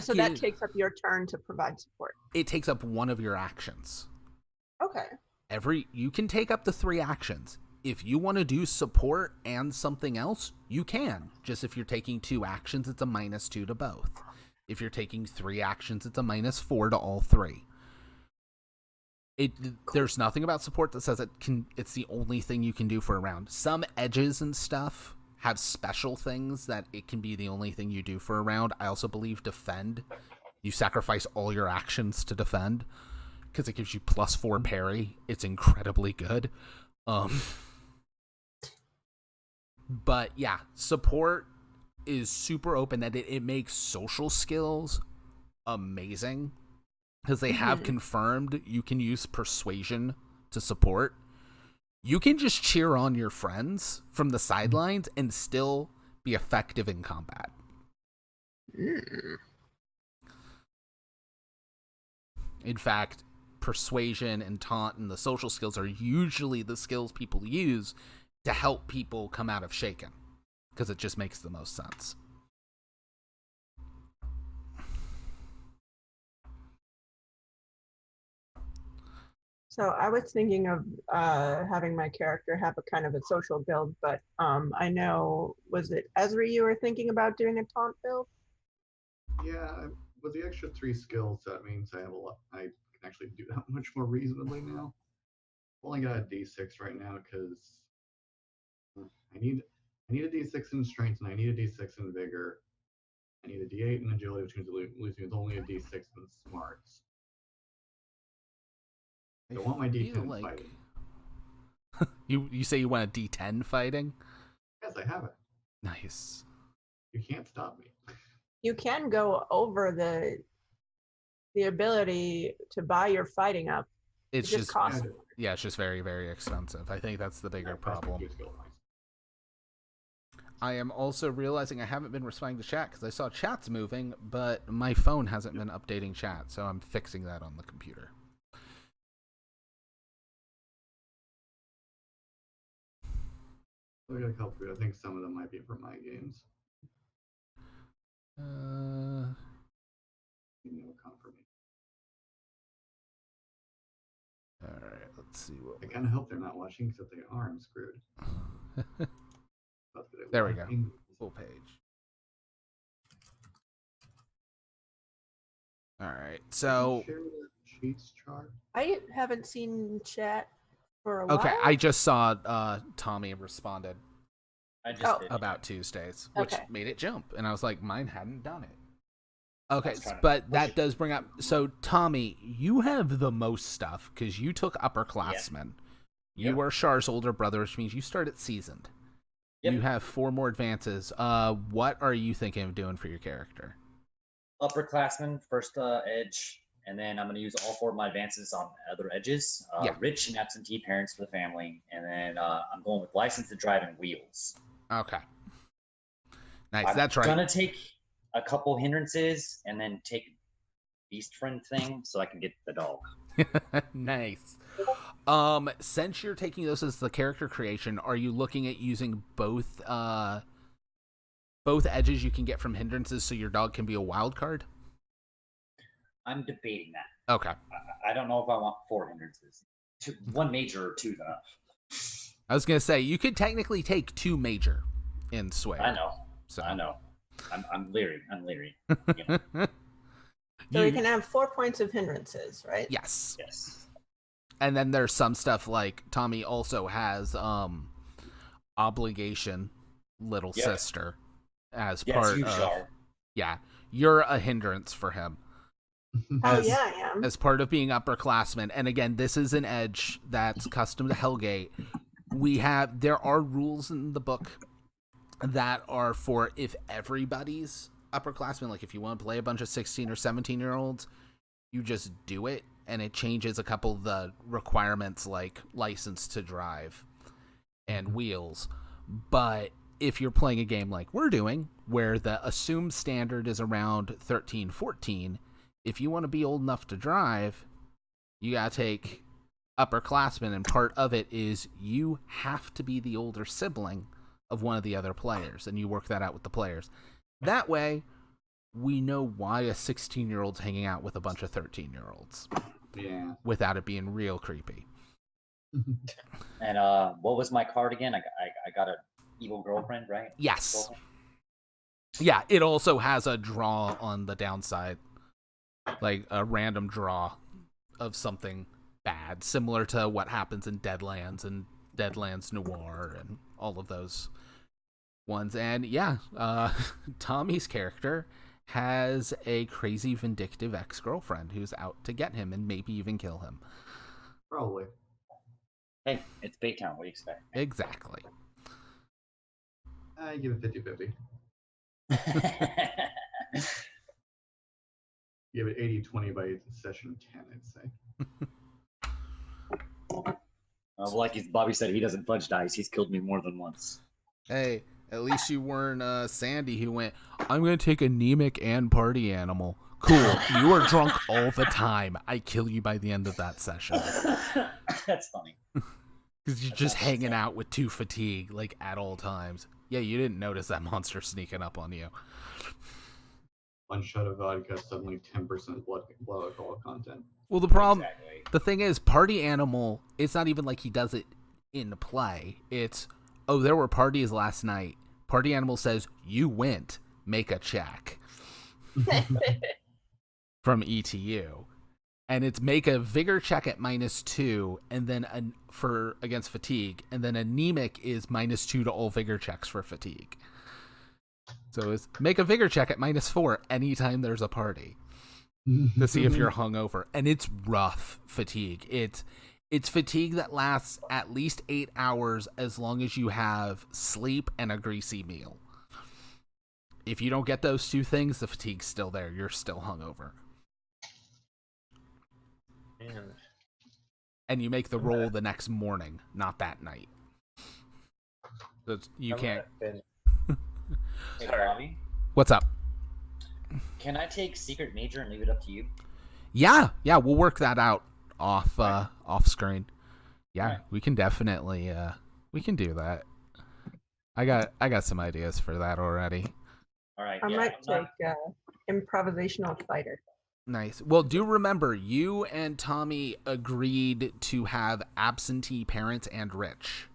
So that takes up your turn to provide support. It takes up one of your actions. Okay. You can take up to 3 actions. If you want to do support and something else, you can. Just if you're taking 2 actions, it's a -2 to both. If you're taking 3 actions, it's a -4 to all 3. There's nothing about support that says it's the only thing you can do for a round. Some edges and stuff have special things that it can be the only thing you do for a round. I also believe defend. You sacrifice all your actions to defend because it gives you +4 parry. It's incredibly good. But yeah, support is super open-ended. It makes social skills amazing because they have confirmed you can use persuasion to support. You can just cheer on your friends from the sidelines and still be effective in combat. In fact, persuasion and taunt and the social skills are usually the skills people use to help people come out of shaken because it just makes the most sense. So I was thinking of having my character have a kind of a social build, but I know, was it Esri you were thinking about doing a taunt build? Yeah, with the extra 3 skills, that means I have a lot. I can actually do that much more reasonably now. Only got a D6 right now because I need a D6 in strength and I need a D6 in vigor. I need a D8 in agility, which means losing with only a D6 in smarts. I want my D10 in fighting. You say you want a D10 fighting? Yes, I have it. Nice. You can't stop me. You can go over the ability to buy your fighting up. It's It just costs. Yeah, it's just very, very expensive. I think that's the bigger problem. I am also realizing I haven't been responding to chat because I saw chat's moving, but my phone hasn't been updating chat, so I'm fixing that on the computer. I got a couple. I think some of them might be for my games. No confirmation. All right, let's see what. I kind of hope they're not watching, because if they are, I'm screwed. There we go. Full page. All right, so. Share the cheats chart. I haven't seen chat for a while. Okay, I just saw Tommy responded I just did. about Tuesdays, which Okay. made it jump, and I was like, mine hadn't done it. Okay, That's kinda but that weird. does bring up. So Tommy, you have the most stuff because you took upperclassmen. You Yep. were Char's older brother, which means you started seasoned. Yep. You have 4 more advances. What are you thinking of doing for your character? Upperclassman, first edge, and then I'm going to use all 4 of my advances on other edges. Yeah. Rich and absentee parents for the family, and then I'm going with license to drive and wheels. Okay. Nice. I'm That's right. gonna take a couple hindrances and then take beast friend thing so I can get the dog. Nice. Since you're taking those as the character creation, are you looking at using both edges you can get from hindrances so your dog can be a wild card? I'm debating that. Okay. I don't know if I want 4 hindrances. 1 major or 2 is enough. I was gonna say you could technically take 2 major in Sway. I know. So. I know. I'm leery. You know? So we can have 4 points of hindrances, right? Yes. Yes. And then there's some stuff like Tommy also has obligation little Yep. sister as Yes, part you of are. yeah. You're a hindrance for him. Oh As- yeah, I am. As part of being upperclassmen, and again, this is an edge that's custom to Hellgate. There are rules in the book that are for if everybody's upperclassmen, like if you want to play a bunch of 16 or 17-year-olds, you just do it, and it changes a couple of the requirements like license to drive and wheels. But if you're playing a game like we're doing, where the assumed standard is around 13, 14, if you want to be old enough to drive, you gotta take upperclassmen, and part of it is you have to be the older sibling of one of the other players, and you work that out with the players. That way, we know why a 16-year-old's hanging out with a bunch of 13-year-olds. Yeah. Without it being real creepy. And what was my card again? I got a evil girlfriend, right? Yes. Girlfriend? Yeah, it also has a draw on the downside. Like a random draw of something bad, similar to what happens in Deadlands and Deadlands Noir and all of those ones. And yeah, Tommy's character has a crazy vindictive ex-girlfriend who's out to get him and maybe even kill him. Probably. Hey, it's BayTown. What do you expect? Exactly. I give it 50-50. Give it 80-20 by session 10, I'd say. Well, like Bobby said, he doesn't fudge dice. He's killed me more than once. Hey, at least you weren't Sandy who went, I'm going to take anemic and party animal. Cool, you are drunk all the time. I kill you by the end of that session. That's funny. Because you're just hanging out with 2 fatigue, like, at all times. Yeah, you didn't notice that monster sneaking up on you. 1 shot of vodka, suddenly 10% blood alcohol content. Well, the problem, Exactly. the thing is, party animal, it's not even like he does it in play. It's, oh, there were parties last night. Party animal says, you went, make a check. from ETU. And it's make a vigor check at -2, and then for against fatigue, and then anemic is -2 to all vigor checks for fatigue. So it's make a vigor check at -4 anytime there's a party to see if you're hungover. And it's rough fatigue. It's fatigue that lasts at least 8 hours as long as you have sleep and a greasy meal. If you don't get those two things, the fatigue's still there. You're still hungover. Man. And you make the roll the next morning, not that night. So you I can't. might have been- Hey, Sorry. Bobby, What's up? can I take Secret Major and leave it up to you? Yeah, we'll work that out off screen. Yeah, Alright. we can definitely we can do that. I got some ideas for that already. All right. I yeah, might I'm not- take improvisational fighter. Nice. Well, do remember you and Tommy agreed to have absentee parents and rich.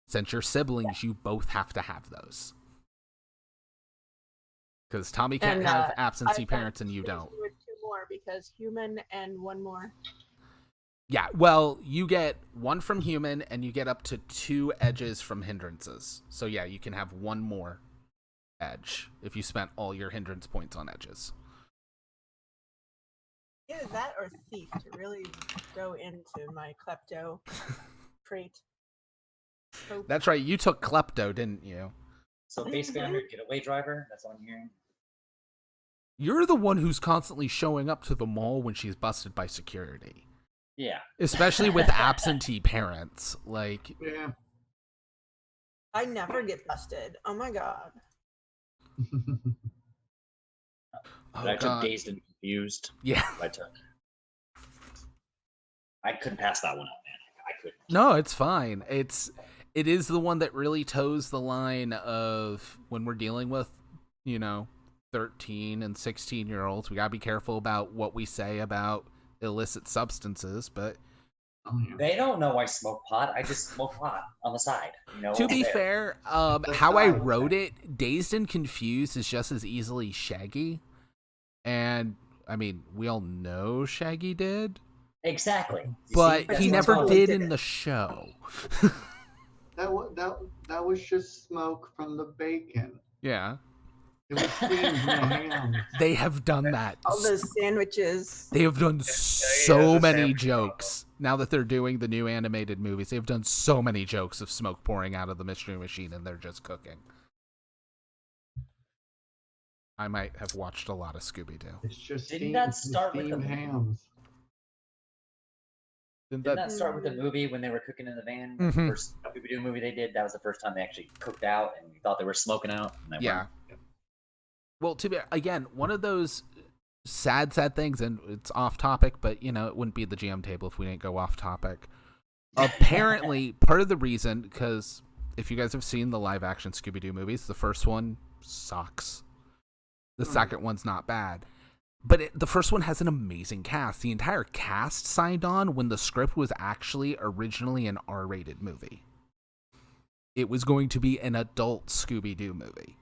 Since you're siblings, you both have to have those. Because Tommy can't And, have absentee I've parents got and you space don't. with 2 more because human and 1 more. Yeah, well, you get 1 from human and you get up to 2 edges from hindrances. So yeah, you can have 1 more edge if you spent all your hindrance points on edges. Either that or thief to really go into my klepto trait. So That's right, you took klepto, didn't you? So basically, I'm your getaway driver. That's what I'm hearing. You're the one who's constantly showing up to the mall when she's busted by security. Yeah. Especially with absentee parents. Like, Yeah. I never get busted. Oh my god. oh But I took God. Dazed and Confused. Yeah. I couldn't pass that one up, man. I couldn't. No, it's fine. It is the one that really toes the line of when we're dealing with, 13 and 16-year-olds. We gotta be careful about what we say about illicit substances, but Oh, yeah. They don't know I smoke pot. I just smoke pot on the side. to over be there. fair, That's how I fine. wrote it, dazed and confused is just as easily Shaggy. And I mean, we all know Shaggy did, Exactly. You see? but That's he what I'm never talking did did in it. the show. That was just smoke from the bacon. Yeah. It was steamed from the ham. They have done that. All those sandwiches. They have done he so has a many sandwich jokes. Now that they're doing the new animated movies, they've done so many jokes of smoke pouring out of the Mystery Machine and they're just cooking. I might have watched a lot of Scooby-Doo. It's just Didn't steamed, that start with steamed the- hams. Didn't Didn't that- that start with the movie when they were cooking in the van? Mhm. The first Scooby-Doo movie they did, that was the first time they actually cooked out and we thought they were smoking out. And they Yeah. weren't. Well, to be again, one of those sad things, and it's off topic, but it wouldn't be the GM table if we didn't go off topic. Apparently, part of the reason, because if you guys have seen the live action Scooby-Doo movies, the first one sucks. The second one's not bad. But the first one has an amazing cast. The entire cast signed on when the script was actually originally an R-rated movie. It was going to be an adult Scooby-Doo movie.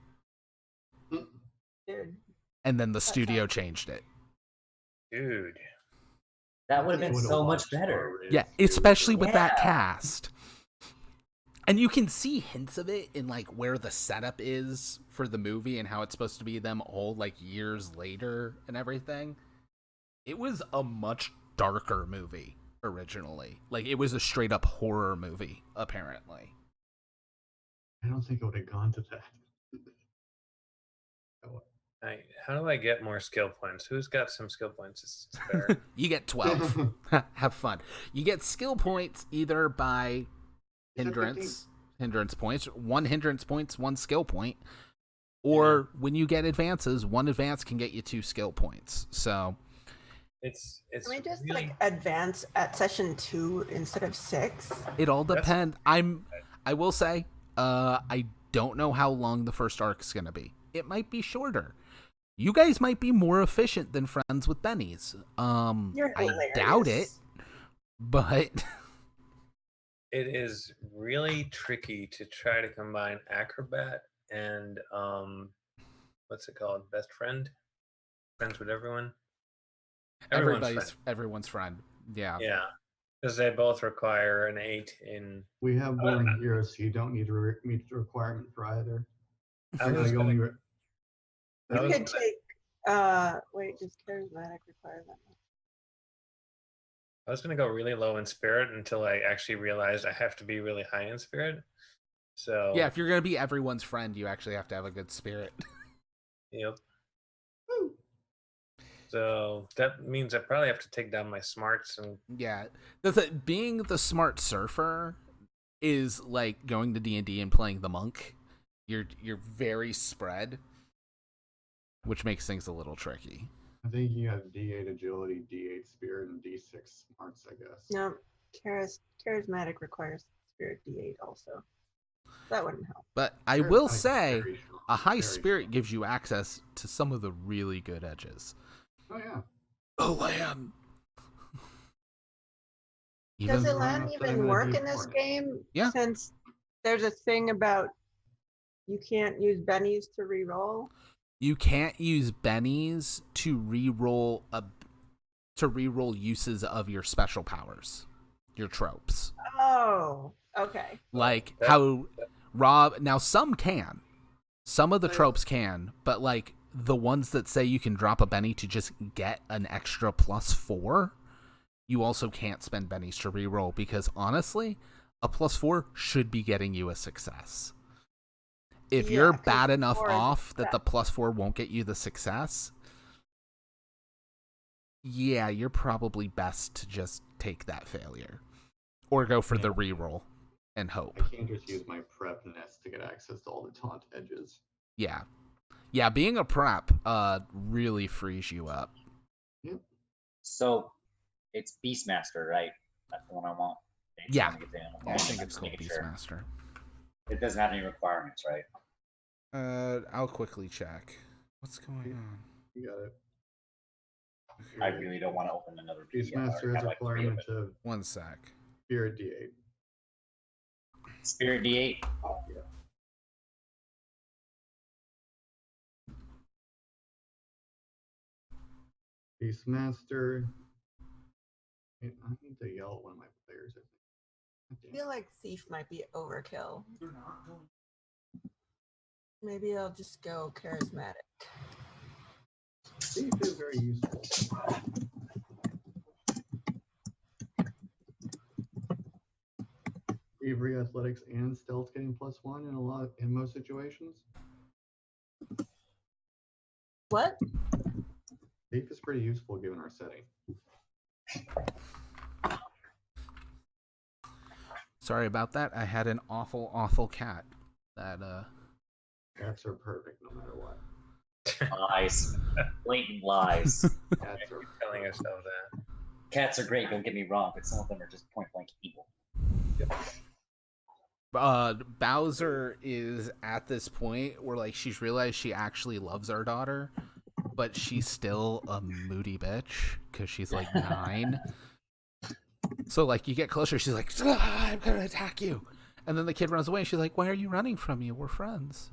Dude. And then the studio changed it. Dude. That would have I been would've so much watched better. R-rated Yeah, Scooby-Doo. especially with that Yeah. cast. And you can see hints of it in like where the setup is for the movie and how it's supposed to be them all like years later and everything. It was a much darker movie originally. Like it was a straight up horror movie, apparently. I don't think I would have gone to that. How do I get more skill points? Who's got some skill points? It's fair. You get 12. Have fun. You get skill points either by Is it 15? hindrance points, 1 hindrance points, 1 skill point, or when you get advances, 1 advance can get you 2 skill points. So It's Can we just really, like advance at session 2 instead of 6? it all That's- depends. I will say, I don't know how long the first arc is going to be. It might be shorter. You guys might be more efficient than Friends with Bennies. You're I hilarious. doubt it, but it is really tricky to try to combine acrobat and what's it called? Best friend? Friends with everyone? Everyone's friend. Yeah. Yeah, because they both require an 8 in. We have born heroes, so you don't need to meet the requirement for either. I was You gonna, only I You was could gonna- take wait, does charismatic require that? I was gonna go really low in spirit until I actually realized I have to be really high in spirit. So Yeah, if you're gonna be everyone's friend, you actually have to have a good spirit. yep. So that means I probably have to take down my smarts and Yeah, being the smart surfer is like going to D&D and playing the monk. You're very spread, which makes things a little tricky. I think you have D8 agility, D8 spirit, and D6 smarts, I guess. No, charismatic requires spirit D8 also. That wouldn't help. But I Spirit's will like say, very strong, a high very spirit strong. gives you access to some of the really good edges. Oh yeah. Elan. Does Even Elan enough that I'm even gonna work be in this for it. game? Yeah. Since there's a thing about you can't use bennies to reroll. you can't use bennies to reroll uses of your special powers, your tropes. Oh, okay. Like that- how Rob. Now some can, some of the tropes can, but like the ones that say you can drop a Benny to just get an extra +4, you also can't spend bennies to reroll because honestly, a +4 should be getting you a success. If Yeah, you're 'cause bad enough 4 is off that the success. +4 won't get you the success, yeah, you're probably best to just take that failure or go for the reroll and hope. I can't just use my prep nest to get access to all the taunt edges. Yeah. Yeah, being a prep really frees you up. So it's Beastmaster, right? That's the one I want. Yeah. Trying to get the animal. I think I'm it's just called making sure. Beastmaster. It doesn't have any requirements, right? I'll quickly check. What's going on? You got it. I really don't want to open another PDF. I Beastmaster already has have a like 3 of requirement it. of One sec. spirit D8. Spirit D8. Yeah. Beastmaster. I need to yell at one of my players. I think. I feel like thief might be overkill. Maybe I'll just go charismatic. Thief is very useful. Bravery, athletics, and stealth getting +1 in most situations. What? Thief is pretty useful given our setting. Sorry about that. I had an awful cat that Cats are perfect no matter what. Lies. Blatant lies. Cats are telling yourself that. Cats are great, don't get me wrong, but some of them are just point blank evil. Bowser is at this point where like she's realized she actually loves our daughter, but she's still a moody bitch because she's like 9. So like you get closer, she's like, I'm gonna attack you, and then the kid runs away. She's like, why are you running from me? We're friends.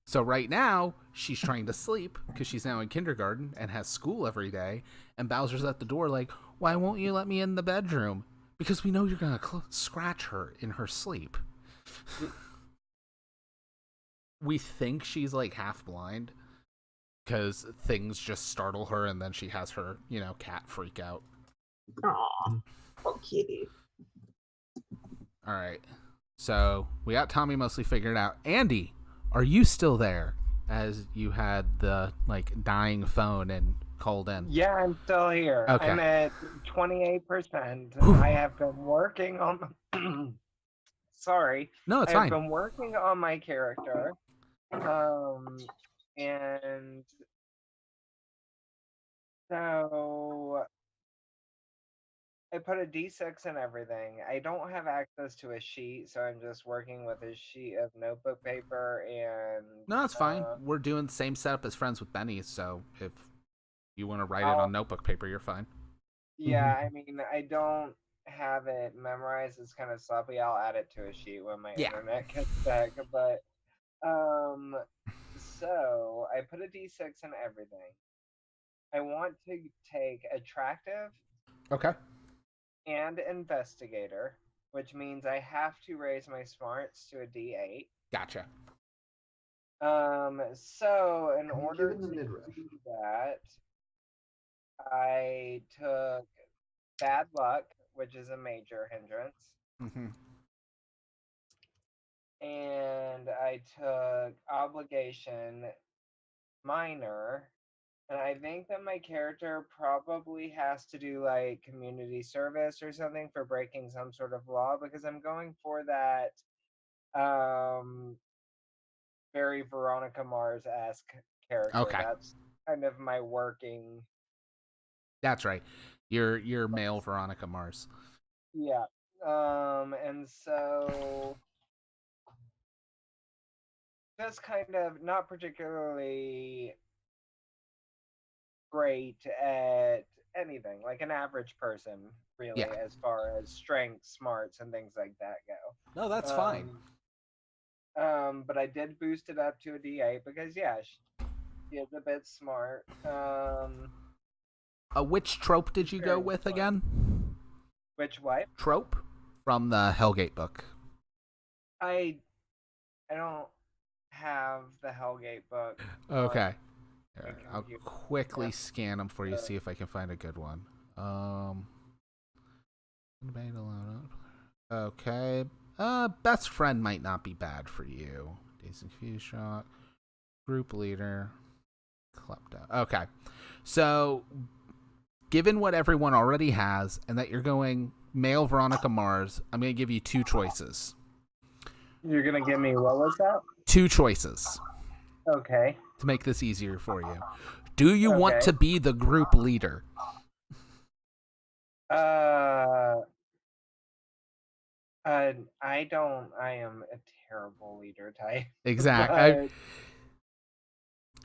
So right now she's trying to sleep because she's now in kindergarten and has school every day, and Bowser's at the door like, why won't you let me in the bedroom? Because we know you're gonna scratch her in her sleep. We think she's like half blind because things just startle her, and then she has her, cat freak out. Aw, poor kitty. All right, so we got Tommy mostly figured out. Andy, are you still there? As you had the dying phone and called in. Yeah, I'm still here. Okay. I'm at 28%. Whew. I have been working on. Sorry. No, it's I've fine. been working on my character. And so I put a D6 in everything. I don't have access to a sheet, so I'm just working with a sheet of notebook paper and. No, it's fine. We're doing the same setup as Friends with Benny, so if you want to write it I'll- on notebook paper, you're fine. Yeah, I mean, I don't have it memorized. It's kind of sloppy. I'll add it to a sheet when my Yeah. internet gets back. But so I put a D6 in everything. I want to take attractive Okay. and investigator, which means I have to raise my smarts to a D8. Gotcha. So in Can you order give him to the midriff? do that, I took bad luck, which is a major hindrance, Mm-hmm. and I took obligation minor. And I think that my character probably has to do like community service or something for breaking some sort of law, because I'm going for that very Veronica Mars-esque character. Okay. That's kind of my working. That's right. You're male Veronica Mars. Yeah. And so just kind of not particularly great at anything, like an average person, really, Yeah. as far as strength, smarts, and things like that go. No, that's fine. But I did boost it up to a D8 because yeah, she is a bit smart. Which trope did you go Very with smart. again? Which what? Trope from the Hellgate book. I don't have the Hellgate book. Okay. my Here, I'll computer. quickly Yeah. scan them for you, see if I can find a good one. Okay. Best friend might not be bad for you. Dazed and Confused Shock. Group leader. Klepto. Okay. So, given what everyone already has, and that you're going male Veronica Mars, I'm going to give you two choices. You're gonna give me what was that? Two choices Okay. to make this easier for you. Do you want Okay. to be the group leader? I don't. I am a terrible leader type. Exactly.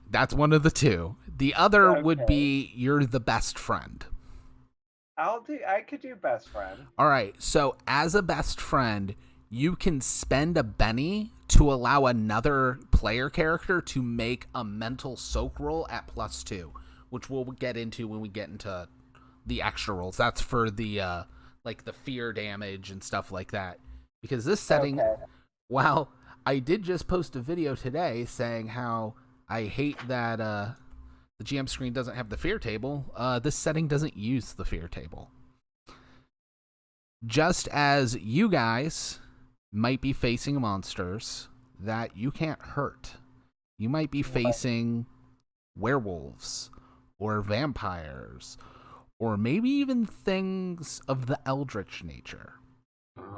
That's one of the two. The other would Okay. be you're the best friend. I could do best friend. All right. So as a best friend, you can spend a Benny to allow another player character to make a mental soak roll at +2, which we'll get into when we get into the extra rolls. That's for the like the fear damage and stuff like that. Because this setting, Okay. while I did just post a video today saying how I hate that the GM screen doesn't have the fear table, this setting doesn't use the fear table. Just as you guys might be facing monsters that you can't hurt. You might be facing werewolves or vampires or maybe even things of the eldritch nature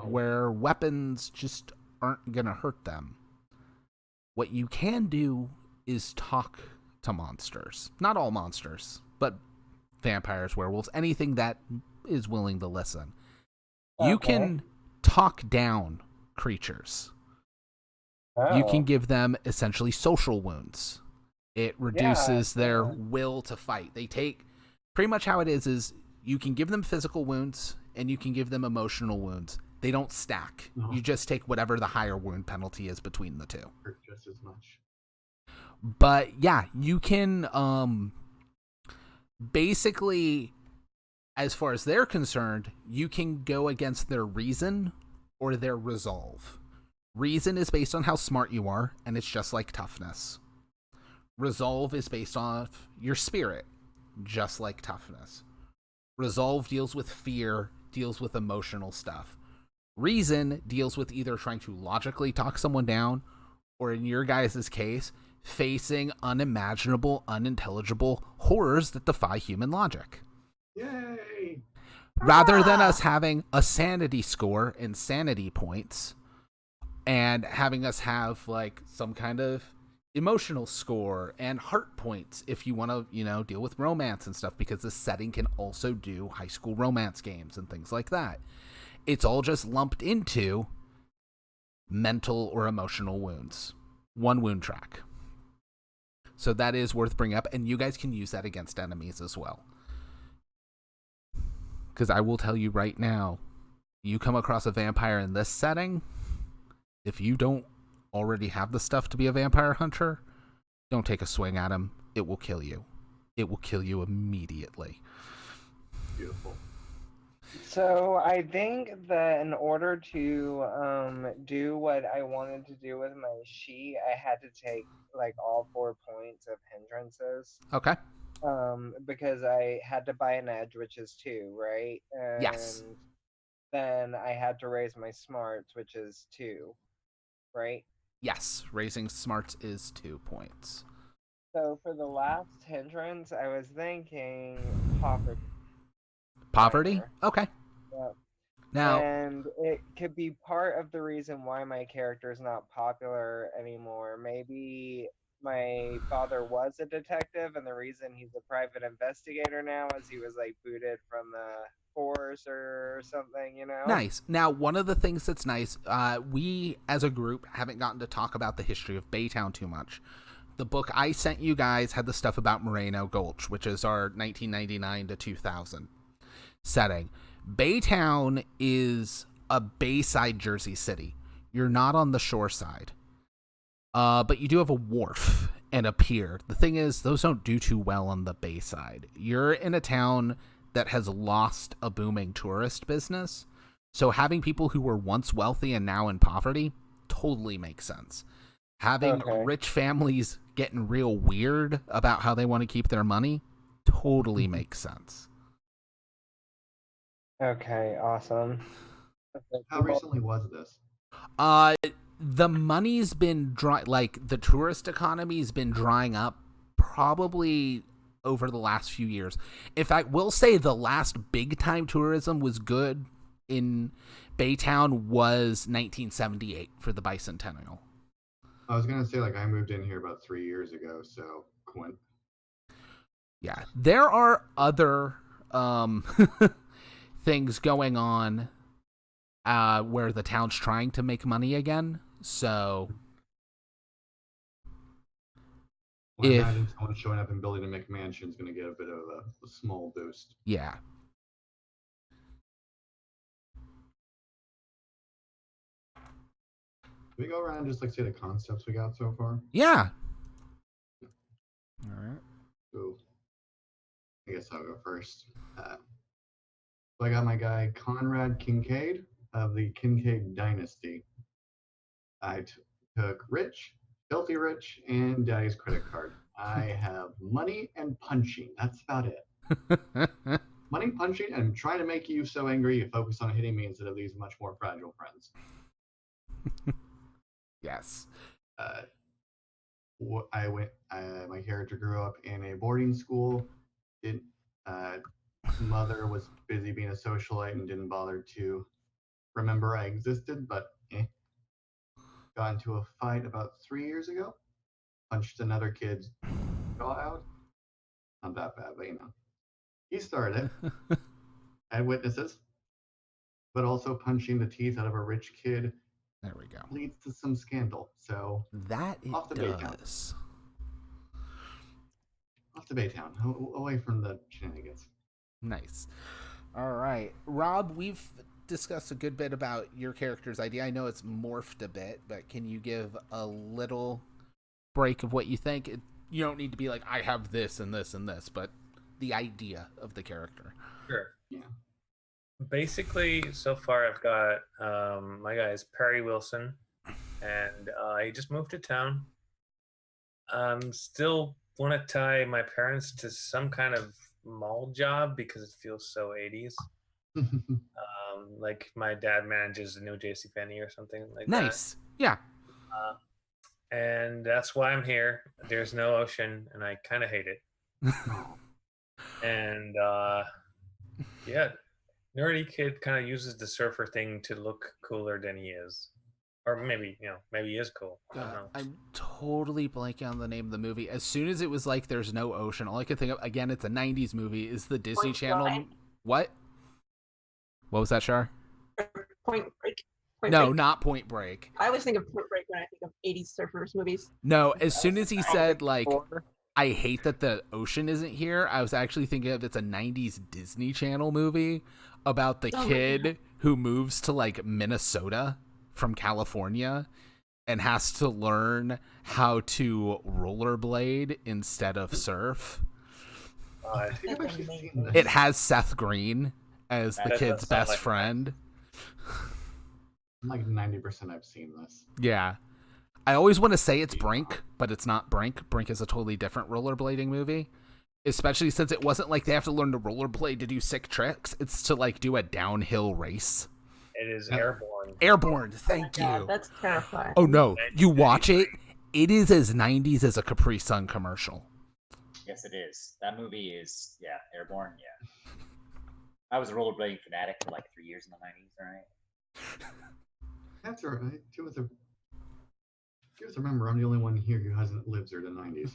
where weapons just aren't going to hurt them. What you can do is talk to monsters. Not all monsters, but vampires, werewolves, anything that is willing to listen. You Okay. can talk down creatures. You can give them essentially social wounds. It reduces their will to fight. They take pretty much how it is you can give them physical wounds and you can give them emotional wounds. They don't stack. Uh-huh. You just take whatever the higher wound penalty is between the two. Hurt just as much. But yeah, you can basically, as far as they're concerned, you can go against their reason or their resolve. Reason is based on how smart you are, and it's just like toughness. Resolve is based off your spirit, just like toughness. Resolve deals with fear, deals with emotional stuff. Reason deals with either trying to logically talk someone down, or in your guys' case, facing unimaginable, unintelligible horrors that defy human logic. Yay! Rather than us having a sanity score and sanity points, and having us have like some kind of emotional score and heart points if you want to, deal with romance and stuff, because this setting can also do high school romance games and things like that. It's all just lumped into mental or emotional wounds. One wound track. So that is worth bringing up, and you guys can use that against enemies as well. Because I will tell you right now, you come across a vampire in this setting, if you don't already have the stuff to be a vampire hunter, don't take a swing at him. It will kill you. it will kill you immediately. Beautiful. So I think that in order to do what I wanted to do with my sheet, I had to take like all 4 points of hindrances. Okay. Because I had to buy an edge, which is 2, right? And Yes. then I had to raise my smarts, which is 2, right? Yes. Raising smarts is 2 points. So for the last hindrance, I was thinking poverty. Poverty? Minor. Okay. Yep. Now, And it could be part of the reason why my character is not popular anymore. Maybe my father was a detective, and the reason he's a private investigator now is he was like booted from the force or something, you know? nice. Now, one of the things that's nice, we as a group haven't gotten to talk about the history of BayTown too much. The book I sent you guys had the stuff about Moreno Gulch, which is our 1999 to 2000 setting. BayTown is a bayside Jersey city. You're not on the shore side. But you do have a wharf and a pier. The thing is, those don't do too well on the bayside. You're in a town that has lost a booming tourist business. So having people who were once wealthy and now in poverty totally makes sense. Having rich families getting real weird about how they want to keep their money totally makes sense. Okay, awesome. How recently was this? The money's been dry, like the tourist economy's been drying up probably over the last few years. In fact, we'll say the last big time tourism was good in BayTown was 1978 for the bicentennial. I was gonna say, like, I moved in here about 3 years ago, so Quint. Yeah, there are other things going on where the town's trying to make money again. So, Well, I imagine someone showing up and building a McMansion is going to get a bit of a small boost. Yeah. Can we go around and just like say the concepts we got so far? Yeah. All right. So, I guess I'll go first. So I got my guy Conrad Kincaid of the Kincaid Dynasty. I took Rich, Filthy Rich, and Daddy's credit card. I have money and punching. That's about it. Money, punching, and I'm trying to make you so angry you focus on hitting me instead of these much more fragile friends. Yes. My character grew up in a boarding school. Mother was busy being a socialite and didn't bother to remember I existed, but got into a fight about 3 years ago. Punched another kid's jaw out. Not that bad, but you know. He started it. I had witnesses. But also punching the teeth out of a rich kid There we go. leads to some scandal. So That it off to does. Off to BayTown, away from the shenanigans. Nice. All right. Rob, we've discussed a good bit about your character's idea. I know it's morphed a bit, but can you give a little break of what you think? You don't need to be like, I have this and this and this, but the idea of the character. Sure. Yeah. Basically, so far I've got my guy is Perry Wilson, and he just moved to town. Still want to tie my parents to some kind of mall job because it feels so 80s. Like my dad manages a new JCPenney or something like that. Nice. Yeah. And that's why I'm here. There's no ocean, and I kind of hate it. And yeah, nerdy kid kind of uses the surfer thing to look cooler than he is, or maybe maybe he is cool. I don't know. I'm totally blanking on the name of the movie. As soon as it was like, there's no ocean, all I could think of, again, it's a 90s movie, is the Disney Channel. Blank. What was that, Shar? Point Break. No, Break. not Point Break. I always think of Point Break when I think of 80s surfers movies. No, as soon as he said, like, I hate that the ocean isn't here, I was actually thinking of, it's a 90s Disney Channel movie about the kid who moves to, like, Minnesota from California and has to learn how to rollerblade instead of surf. God. I think I've That's actually amazing. seen this. It has Seth Green as the That does kid's sound best like- friend. I'm like 90% I've seen this. Yeah. I always want to say it's Brink, but it's not Brink. Brink is a totally different rollerblading movie. Especially since it wasn't like they have to learn to rollerblade to do sick tricks. It's to like do a downhill race. It is Yeah. Airborne. Airborne, thank Oh my God, you. that's terrifying. Oh no, you watch it, it is as 90s as a Capri Sun commercial. Yes, it is. That movie is, Airborne, yeah. I was a rollerblading fanatic for like 3 years in the 90s, right? That's all right. You have to remember, I'm the only one here who hasn't lived through the 90s.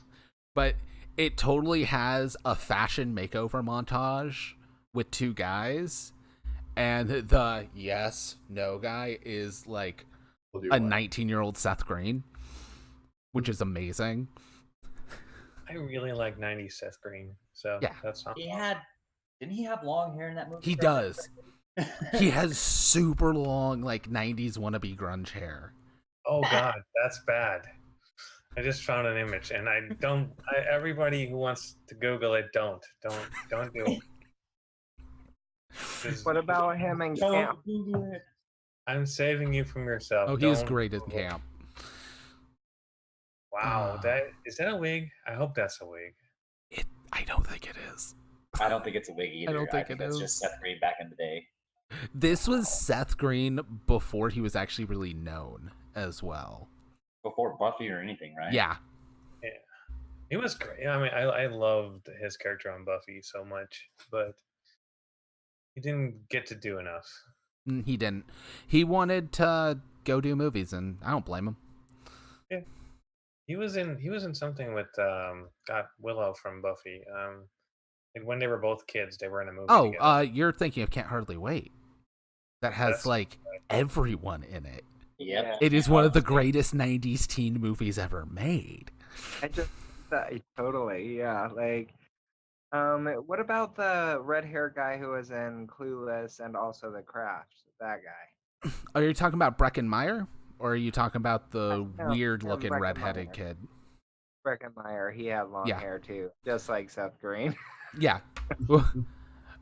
But it totally has a fashion makeover montage with two guys. And the yes, no guy is like We'll do a what? 19-year-old Seth Green, which is amazing. I really like 90s Seth Green. So Yeah. that's not Didn't he have long hair in that movie? He does. He has super long, like 90s wannabe grunge hair. Oh God, that's bad. I just found an image, and everybody who wants to Google it, don't do it. 'Cause What about him and Camp? Don't Google it. I'm saving you from yourself. Oh, he is Don't great in Google it. camp. Wow, is that a wig? I hope that's a wig. I don't think it is. I don't think it's a wig either. don't think it that's is. just Seth Green back in the day. This was Seth Green before he was actually really known as well. Before Buffy or anything, right? Yeah. He was great. I mean, I loved his character on Buffy so much, but he didn't get to do enough. He didn't. He wanted to go do movies, and I don't blame him. Yeah, he was in something with Willow from Buffy. Like when they were both kids, they were in a movie. Oh, together. you're thinking of Can't Hardly Wait. That has That's- like everyone in it. Yep. It is one of the greatest 90s teen movies ever made. I just totally, yeah. Like, what about the red hair guy who was in Clueless and also The Craft? That guy. Are you talking about Breckin Meyer? Or are you talking about the No, weird-looking Breckin redheaded Meyer. kid? Breckenmeyer, he had long Yeah. hair too, just like Seth Green. Yeah.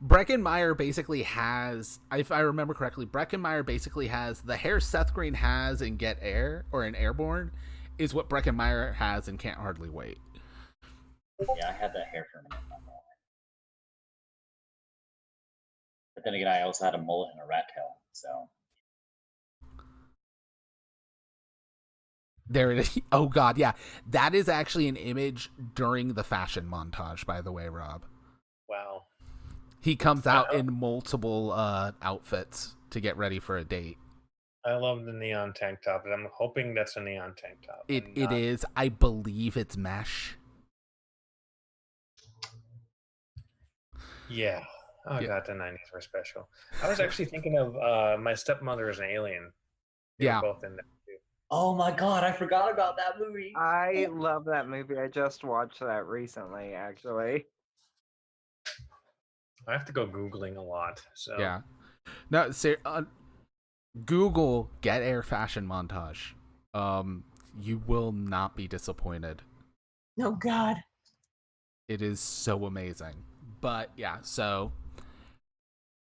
Breckin Meyer basically has, if I remember correctly, Breckin Meyer basically has the hair Seth Green has in Get Air or in Airborne is what Breckin Meyer has in Can't Hardly Wait. Yeah, I had that hair for a minute. But then again, I also had a mullet and a rat tail, so. There it is. Oh god, yeah. That is actually an image during the fashion montage, by the way, Rob. Wow. He comes out in multiple outfits to get ready for a date. I love the neon tank top, and I'm hoping that's a neon tank top. It and it not- is. I believe it's mesh. Yeah. Oh Yeah. god, the 90s were special. I was actually thinking of My Stepmother is an Alien. They Yeah. were both in there too. Oh my god, I forgot about that movie. I love that movie. I just watched that recently, actually. I have to go Googling a lot. So Yeah. No, Google Get Air fashion montage. You will not be disappointed. Oh God. It is so amazing. But yeah, so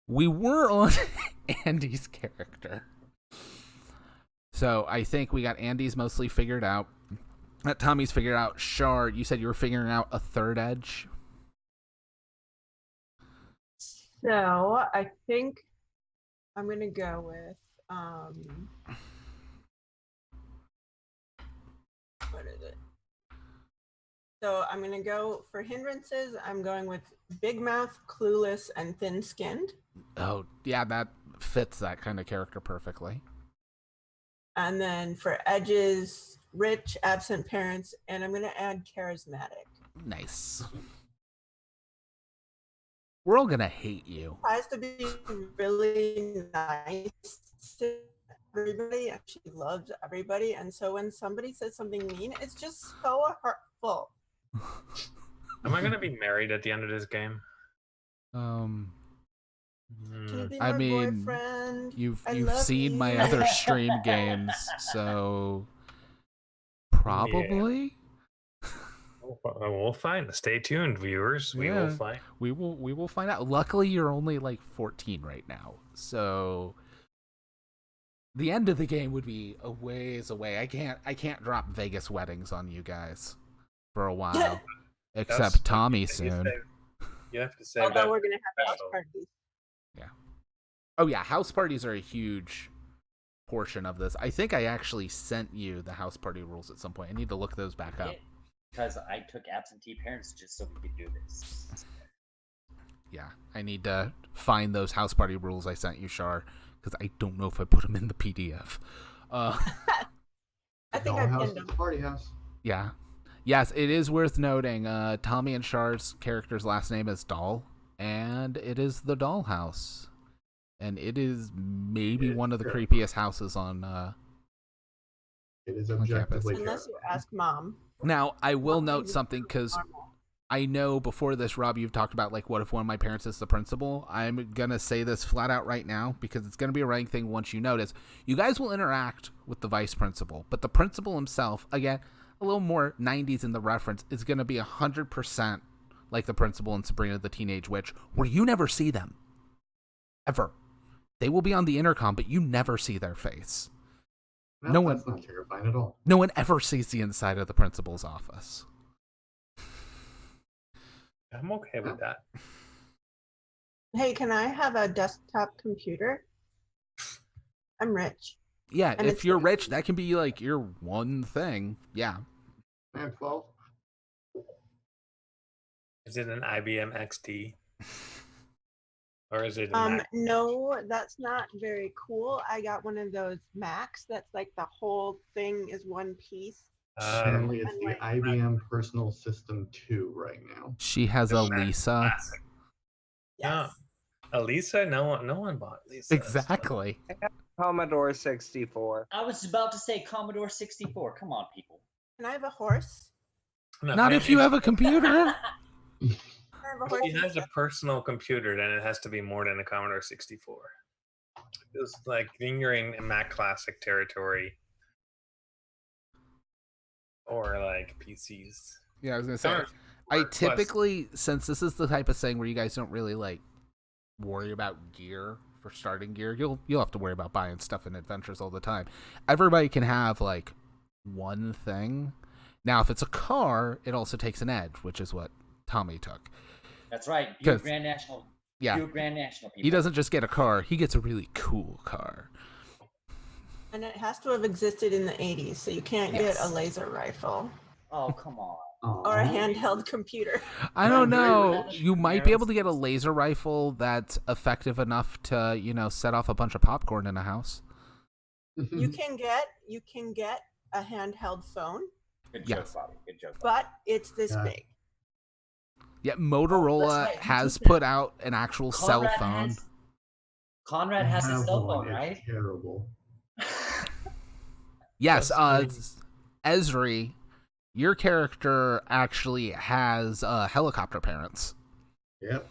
we were on Andy's character. So I think we got Andy's mostly figured out. Tommy's figured out. Shar, you said you were figuring out a third edge. So I think I'm gonna go with what is it? So I'm gonna go for hindrances. I'm going with big mouth, clueless, and thin skinned. Oh, yeah, that fits that kind of character perfectly. And then for edges, rich, absent parents, and I'm gonna add charismatic. Nice. We're all gonna hate you. Tries to be really nice to everybody, and she loves everybody. And so when somebody says something mean, it's just so hurtful. Am I gonna be married at the end of this game? Can you Hmm. be I my mean, boyfriend? You've I you've love seen my you. other stream games, so probably. We'll find. Stay tuned, viewers. We will Yeah. find. We will find out. Luckily, you're only like 14 right now, so the end of the game would be a ways away. I can't drop Vegas weddings on you guys for a while, except Tommy soon. You have to save Although that. we're gonna have house battle. parties. Oh yeah, house parties are a huge portion of this. I think I actually sent you the house party rules at some point. I need to look those back up. Because I took absentee parents just so we could do this. Yeah, I need to find those house party rules I sent you, Shar, because I don't know if I put them in the PDF. I think I Dollhouse pinned is them. the party house. Yeah. Yes, it is worth noting. Tommy and Shar's character's last name is Doll, and it is the Dollhouse. And it is maybe one of the creepiest houses on It is on objectively Unless you ask Mom. Now, I will Mom note is something because normal. I know before this, Rob, you've talked about, like, what if one of my parents is the principal? I'm going to say this flat out right now because it's going to be a running thing once you notice. You guys will interact with the vice principal, but the principal himself, again, a little more 90s in the reference, is going to be 100% like the principal in Sabrina the Teenage Witch, where you never see them. Ever. They will be on the intercom, but you never see their face. No, one- that's not terrifying at all. No one ever sees the inside of the principal's office. I'm okay with that. Hey, can I have a desktop computer? I'm rich. Yeah, And if it's you're very- rich, that can be like your one thing. Yeah. I have 12. Is it an IBM XT? Or is it a Mac? No, that's not very cool. I got one of those Macs that's like the whole thing is one piece. Apparently, it's I'm the like- IBM Personal System 2 right now. She has a Lisa. Classic. Yes. Elisa? No one bought Lisa. Exactly. Commodore 64. I was about to say Commodore 64. Come on, people. Can I have a horse? No, Not if you have a computer. Can I have a If horse? he has a personal computer, then it has to be more than a Commodore 64. It's like then you're in Mac Classic territory. Or like PCs. Yeah, I was gonna say. Or- I or plus- typically, since this is the type of thing where you guys don't really like worry about gear for starting gear, you'll have to worry about buying stuff in adventures all the time. Everybody can have like one thing. Now, if it's a car, it also takes an edge, which is what Tommy took. That's right. Buick 'Cause- Grand National. Yeah, Buick Grand National, people. he doesn't just get a car; he gets a really cool car. And it has to have existed in the 80s, so you can't get Yes. a laser rifle Oh, come on. or a Aw. handheld computer. I don't very know. rich. You might be able to get a laser rifle that's effective enough to, set off a bunch of popcorn in a house. You can get a handheld phone, Good Yes. joke, Bobby. Good joke. but it's this Yeah. big. Yeah, Motorola right. has put out an actual cell Conrad phone. Conrad has his Have cell one, phone, it's right? Terrible. Yes, That's Esri, your character actually has helicopter parents, Yep.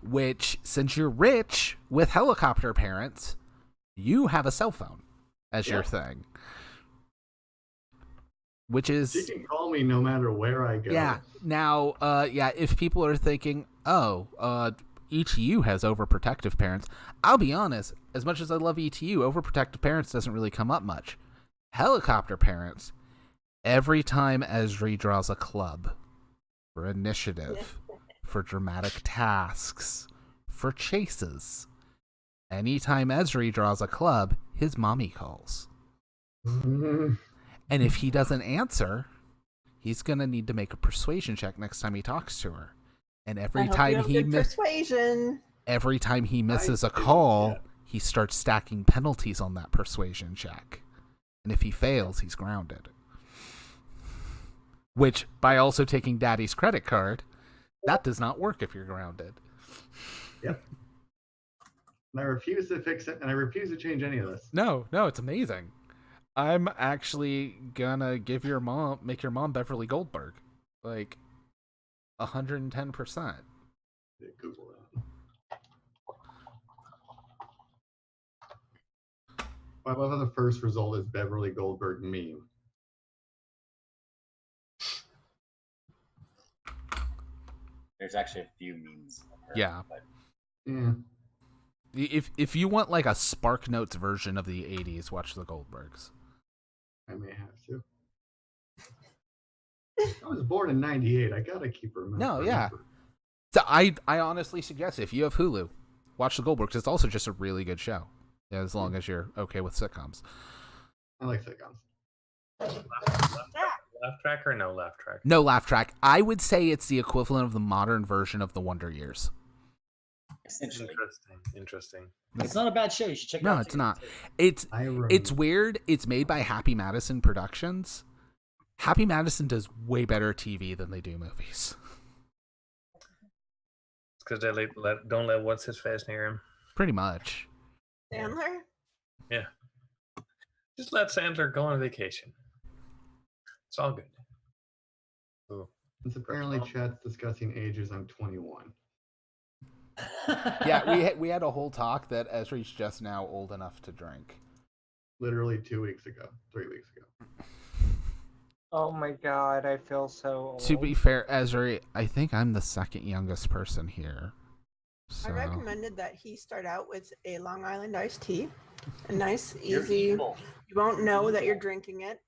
which, since you're rich with helicopter parents, you have a cell phone as your Yep. thing. Which is... She can call me no matter where I go. Yeah. Now, if people are thinking, ETU has overprotective parents, I'll be honest, as much as I love ETU, overprotective parents doesn't really come up much. Helicopter parents, every time Esri draws a club for initiative, for dramatic tasks, for chases, anytime Esri draws a club, his mommy calls. Mhm. And if he doesn't answer, he's going to need to make a persuasion check next time he talks to her. And I every hope you time have he good persuasion. every time he misses a didn't call, yet. he starts stacking penalties on that persuasion check. And if he fails, he's grounded. Which, by also taking daddy's credit card, that does not work if you're grounded. Yep. And I refuse to fix it, and I refuse to change any of this. No, it's amazing. I'm actually gonna make your mom Beverly Goldberg. Like, 110%. Yeah, Google that. I love how the first result is Beverly Goldberg meme. There's actually a few memes of her. Yeah. But Yeah. If you want like a Spark Notes version of the 80s, watch the Goldbergs. I may have to. I was born in '98. I gotta keep remembering. No, yeah. So I honestly suggest if you have Hulu, watch the Goldbergs. It's also just a really good show, as long as you're okay with sitcoms. I like sitcoms. Laugh track or no laugh track? No laugh track. I would say it's the equivalent of the modern version of the Wonder Years. essentially, Interesting. it's not a bad show. You should check it out. No, it's too. not. It's I remember. It's weird. It's made by Happy Madison Productions. Happy Madison does way better TV than they do movies. Because they don't let what's his face near him. Pretty much. Sandler? Yeah. Just let Sandler go on vacation. It's all good. Ooh. Since apparently chat's discussing ages, I'm 21. Yeah, we had a whole talk that Ezra's just now old enough to drink. Literally 3 weeks ago. Oh my god, I feel so old. To be fair, Ezra, I think I'm the second youngest person here. So. I recommended that he start out with a Long Island iced tea. A nice, You're easy. evil. You won't know that you're drinking it.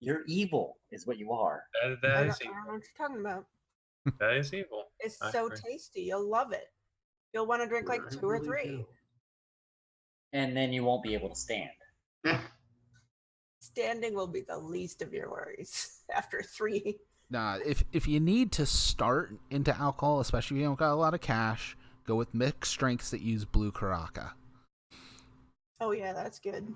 You're evil, is what you are. That I is don't know evil. what you're talking about. That is evil. It's I so agree. tasty. You'll love it. You'll want to drink like I 2 or really 3. do. And then you won't be able to stand. Standing will be the least of your worries after 3. Nah, if you need to start into alcohol, especially if you don't got a lot of cash, go with mixed drinks that use blue Caraca. Oh yeah, that's good.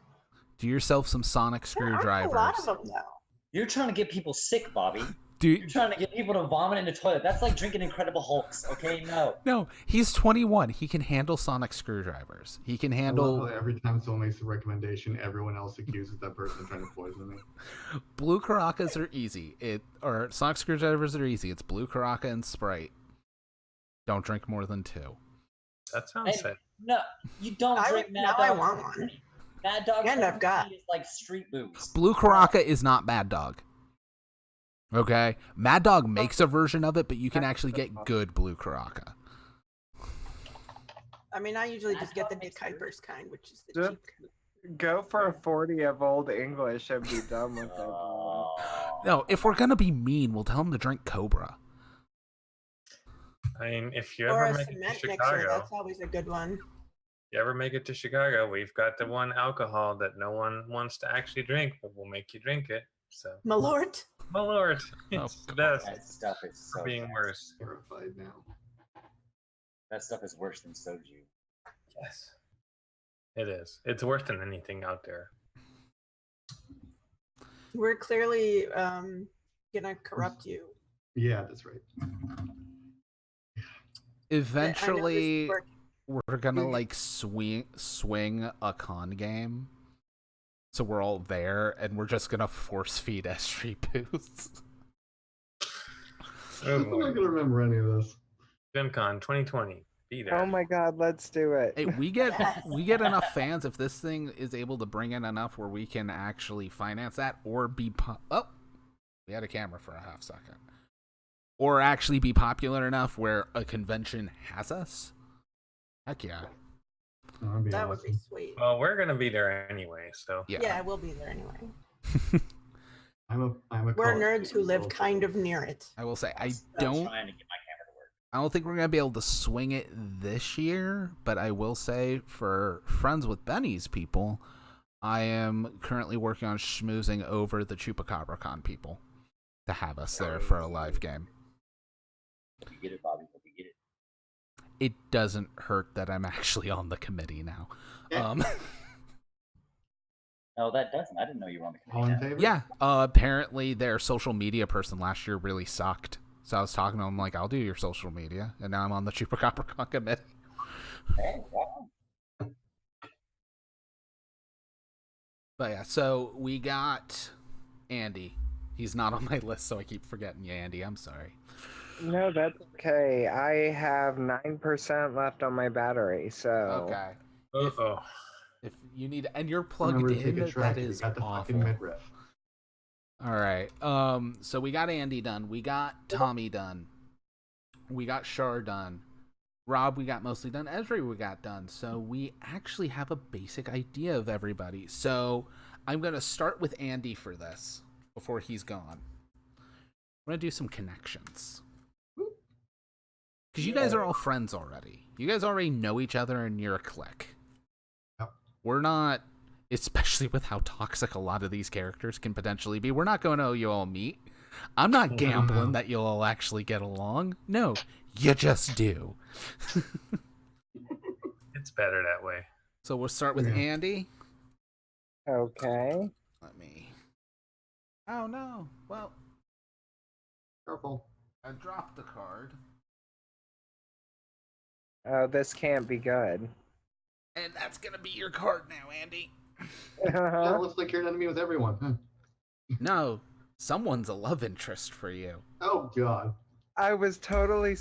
Do yourself some sonic There aren't screwdrivers. a lot of them though. You're trying to get people sick, Bobby. Dude, You're trying to get people to vomit in the toilet. That's like drinking Incredible Hulks, okay? no, he's 21. He can handle sonic screwdrivers. He can I love handle how every time someone makes a recommendation, everyone else accuses that person of trying to poison me. blue Caracas are easy. Or sonic screwdrivers are easy. It's blue Caraca and Sprite. Don't drink more than 2. That sounds Hey, sad. No, you don't I- drink Mad now Dog. I want one. Mad Dog And I've got- is like street booze. Blue Caraca is not Mad Dog. Okay? Mad Dog makes a version of it, but you can actually get good blue Caraca. I mean, I usually just get the That Dick makes sense. Kuipers kind, which is the Just cheap kind. go for a 40 of Old English and be done with it. Oh. No, if we're gonna be mean, we'll tell him to drink Cobra. I mean, if you Or ever a make it to cement mixer. Chicago, That's always a good one. you ever make it to Chicago, we've got the one alcohol that no one wants to actually drink, but we'll make you drink it. So, Malort. my lord, Oh, it's the best That stuff is for so being nasty. worse. Terrified now. That stuff is worse than soju. Yes, it is. It's worse than anything out there. We're clearly gonna corrupt you. Yeah, that's right. Eventually, work- we're gonna like swing a con game, so we're all there, and we're just gonna force feed S3 boosts. Oh I'm not boy. gonna remember any of this. GenCon 2020. Be there. Oh my god, let's do it. Hey, we get Yes. enough fans if this thing is able to bring in enough where we can actually finance that, or be we had a camera for a half second, or actually be popular enough where a convention has us. Heck yeah. I'll be That would honest. be sweet. Well, we're gonna be there anyway, so Yeah, we'll be there anyway. I'm a We're college nerds who student, live so- kind of near it. I will say I'm I don't trying to get my camera to work. I don't think we're gonna be able to swing it this year, but I will say for Friends with Benny's people, I am currently working on schmoozing over the ChupacabraCon people to have us there for a live game. Hope you get it, Bobby. Hope you get it. It doesn't hurt that I'm actually on the committee now. Yeah. No, that doesn't. I didn't know you were on the All committee. in now. favor? Yeah, apparently their social media person last year really sucked. So I was talking to him like, I'll do your social media, and now I'm on the ChupacabraCon committee. Hey, wow. But yeah, so we got Andy. He's not on my list, so I keep forgetting you, Andy. I'm sorry. No, that's okay. I have 9% left on my battery, so. Okay. uh-oh. If you need, and you're plugged Remember to in, take a track. that You is got the awful. fucking midriff. All right. So we got Andy done. We got Tommy done. We got Shar done. Rob, we got mostly done. Ezra, we got done. So we actually have a basic idea of everybody. So I'm going to start with Andy for this before he's gone. I'm going to do some connections. Because you guys are all friends already. You guys already know each other and you're a clique. Yep. We're not, especially with how toxic a lot of these characters can potentially be, we're not going to you all meet. I'm not gambling that you'll all actually get along. No, you just do. It's better that way. So we'll start with Andy. Okay. Let me. Oh no. Well, Careful. I dropped the card. Oh, this can't be good. And that's going to be your card now, Andy. Yeah, it looks like you're an enemy with everyone. Huh. No, someone's a love interest for you. Oh, God. I was totally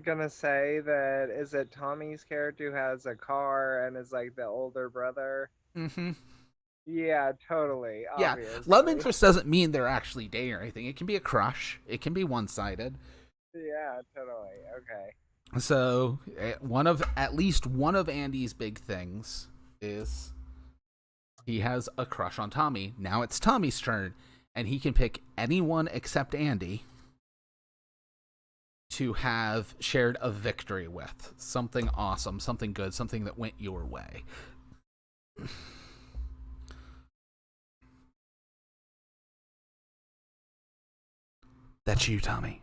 gonna say that, is it Tommy's character who has a car and is like the older brother? Mm-hmm. Yeah, totally. Yeah, Obviously. love interest doesn't mean they're actually dating or anything. It can be a crush. It can be one-sided. Yeah, totally. Okay. So, at least one of Andy's big things is he has a crush on Tommy. Now it's Tommy's turn, and he can pick anyone except Andy to have shared a victory with. Something awesome, something good, something that went your way. That's you, Tommy.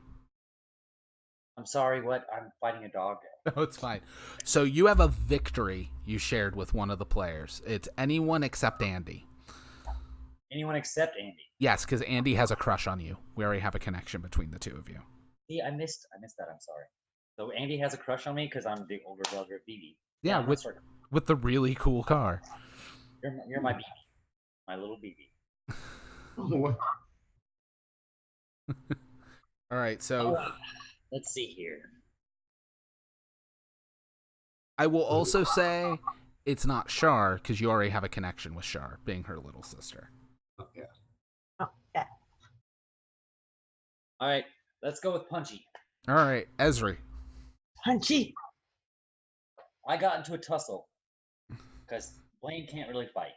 I'm sorry, what? I'm fighting a dog. No, it's fine. So you have a victory you shared with one of the players. It's anyone except Andy. Anyone except Andy. Yes, because Andy has a crush on you. We already have a connection between the two of you. See, I missed that. I'm sorry. So Andy has a crush on me because I'm the older brother of BB. Yeah, I'm with the really cool car. You're my BB, my little BB. All right, so Let's see here. I will also say it's not Shar because you already have a connection with Shar, being her little sister. Oh, yeah. Oh, yeah. All right, let's go with Punchy. All right, Ezri. Punchy. I got into a tussle because Blaine can't really fight.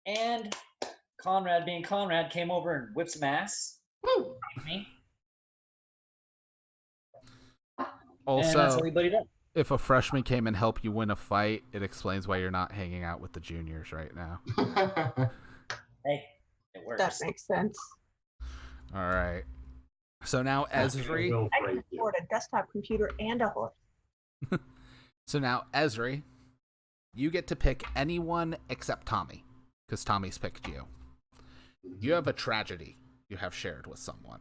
And Conrad, being Conrad, came over and whipped some ass. Woo! Me. Also, and that's how we buddied up. if a freshman came and helped you win a fight, it explains why you're not hanging out with the juniors right now. Hey, it works. That makes sense. All right. So now Ezri. I can afford a desktop computer and a horse. So now Ezri, you get to pick anyone except Tommy, because Tommy's picked you. You have a tragedy you have shared with someone.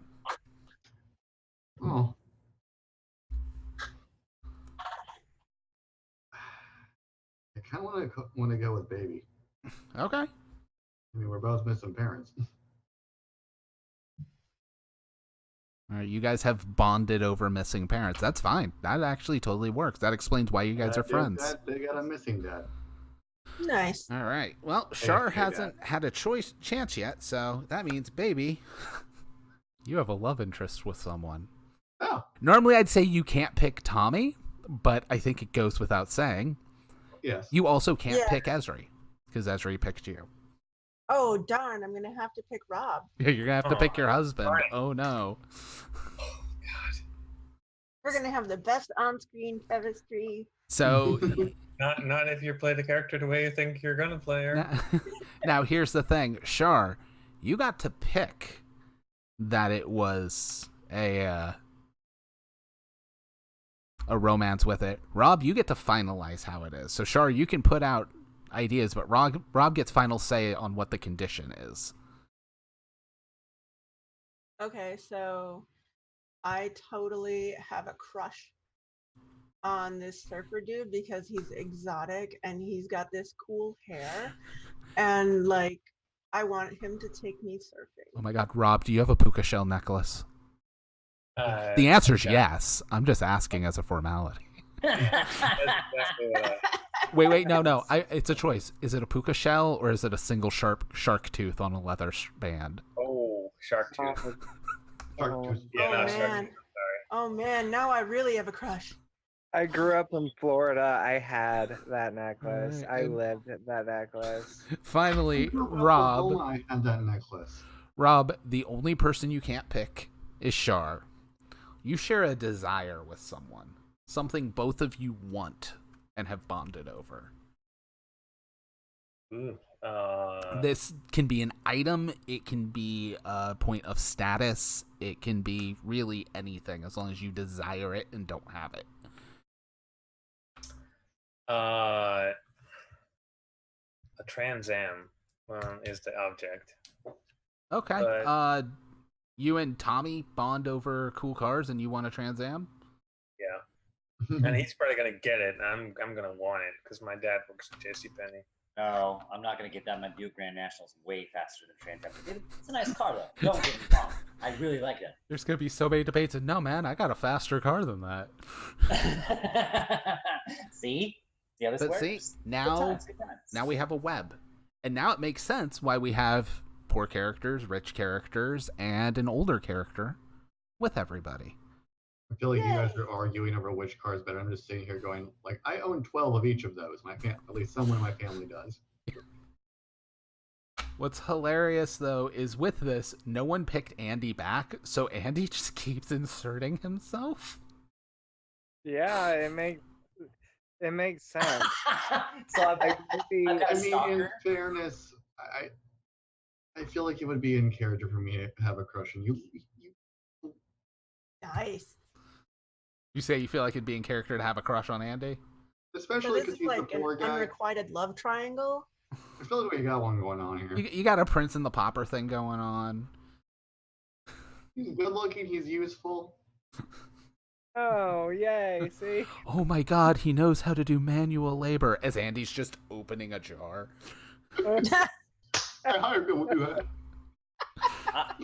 Oh. I kind of want to go with baby. Okay. I mean, we're both missing parents. All right, you guys have bonded over missing parents. That's fine. That actually totally works. That explains why you guys are friends. They got a missing dad. Nice. All right. Well, Shar hasn't had a chance yet, so that means, baby, you have a love interest with someone. Oh. Normally, I'd say you can't pick Tommy, but I think it goes without saying. Yes. You also can't Yeah. pick Ezri, because Ezri picked you. Oh, darn. I'm going to have to pick Rob. You're going to have to pick your husband. right. Oh, no. We're going to have the best on-screen chemistry. So Not if you play the character the way you think you're gonna play her. now here's the thing. Shar, you got to pick that it was a romance with it. Rob, you get to finalize how it is. So Shar, you can put out ideas, but Rob gets final say on what the condition is. Okay, so I totally have a crush on this surfer dude because he's exotic and he's got this cool hair. And, like, I want him to take me surfing. Oh my god, Rob, do you have a puka shell necklace? The answer's yes. I'm just asking as a formality. Exactly what Wait, no. It's a choice. Is it a puka shell or is it a single shark tooth on a leather band? oh, shark tooth. Shark tooth. Yeah, Oh, no, sorry. man. Oh man, now I really have a crush. I grew up in Florida. I had that necklace. Alright, I and- lived that necklace. Finally, Oklahoma, Rob. I had that necklace. Rob, the only person you can't pick is Shar. You share a desire with someone, something both of you want and have bonded over. Ooh, This can be an item, it can be a point of status, it can be really anything as long as you desire it and don't have it. a Trans Am is the object. Okay. But- You and Tommy bond over cool cars and you want a Trans Am? Yeah, and he's probably gonna get it. And I'm gonna want it because my dad works at JCPenney. No, I'm not gonna get that. My Duke Grand National's way faster than Trans Am. It's a nice car though. Don't get me wrong. I really like it. There's going to be so many debates, and no, man, I got a faster car than that. See? See how this But works? see, Good now times, good times. now we have a web. And now it makes sense why we have poor characters, rich characters, and an older character with everybody. I feel like you guys are arguing over which car is better. I'm just sitting here going, like, I own 12 of each of those. At least someone in my family does. What's hilarious, though, is with this, no one picked Andy back, so Andy just keeps inserting himself. Yeah, it makes sense. So I've Like, maybe- I've got a I mean, in stalker. fairness, I feel like it would be in character for me to have a crush on you. Nice. You say you feel like it'd be in character to have a crush on Andy? So Especially this because is he's like the an poor guy. unrequited love triangle. I feel like we got one going on here. You got a Prince and the Pauper thing going on. He's good looking, he's useful. Oh, yay! See, Oh my god, he knows how to do manual labor, as Andy's just opening a jar. I hired him to do that.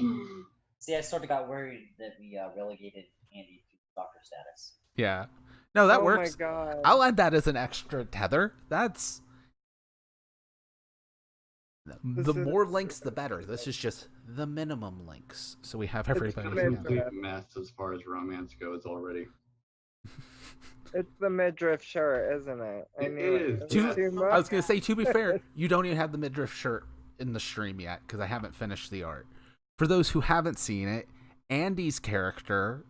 See, I sort of got worried that we relegated Andy to stalker status. Yeah. No, that oh works. my god! I'll add that as an extra tether. That's... The more links, the better. This is just the minimum links. So we have everybody. the It's a midriff. complete mess as far as romance goes already. It's the midriff shirt, isn't it? I It knew is, It yes. was too I much. was going to say, to be fair, you don't even have the midriff shirt in the stream yet because I haven't finished the art. For those who haven't seen it, Andy's character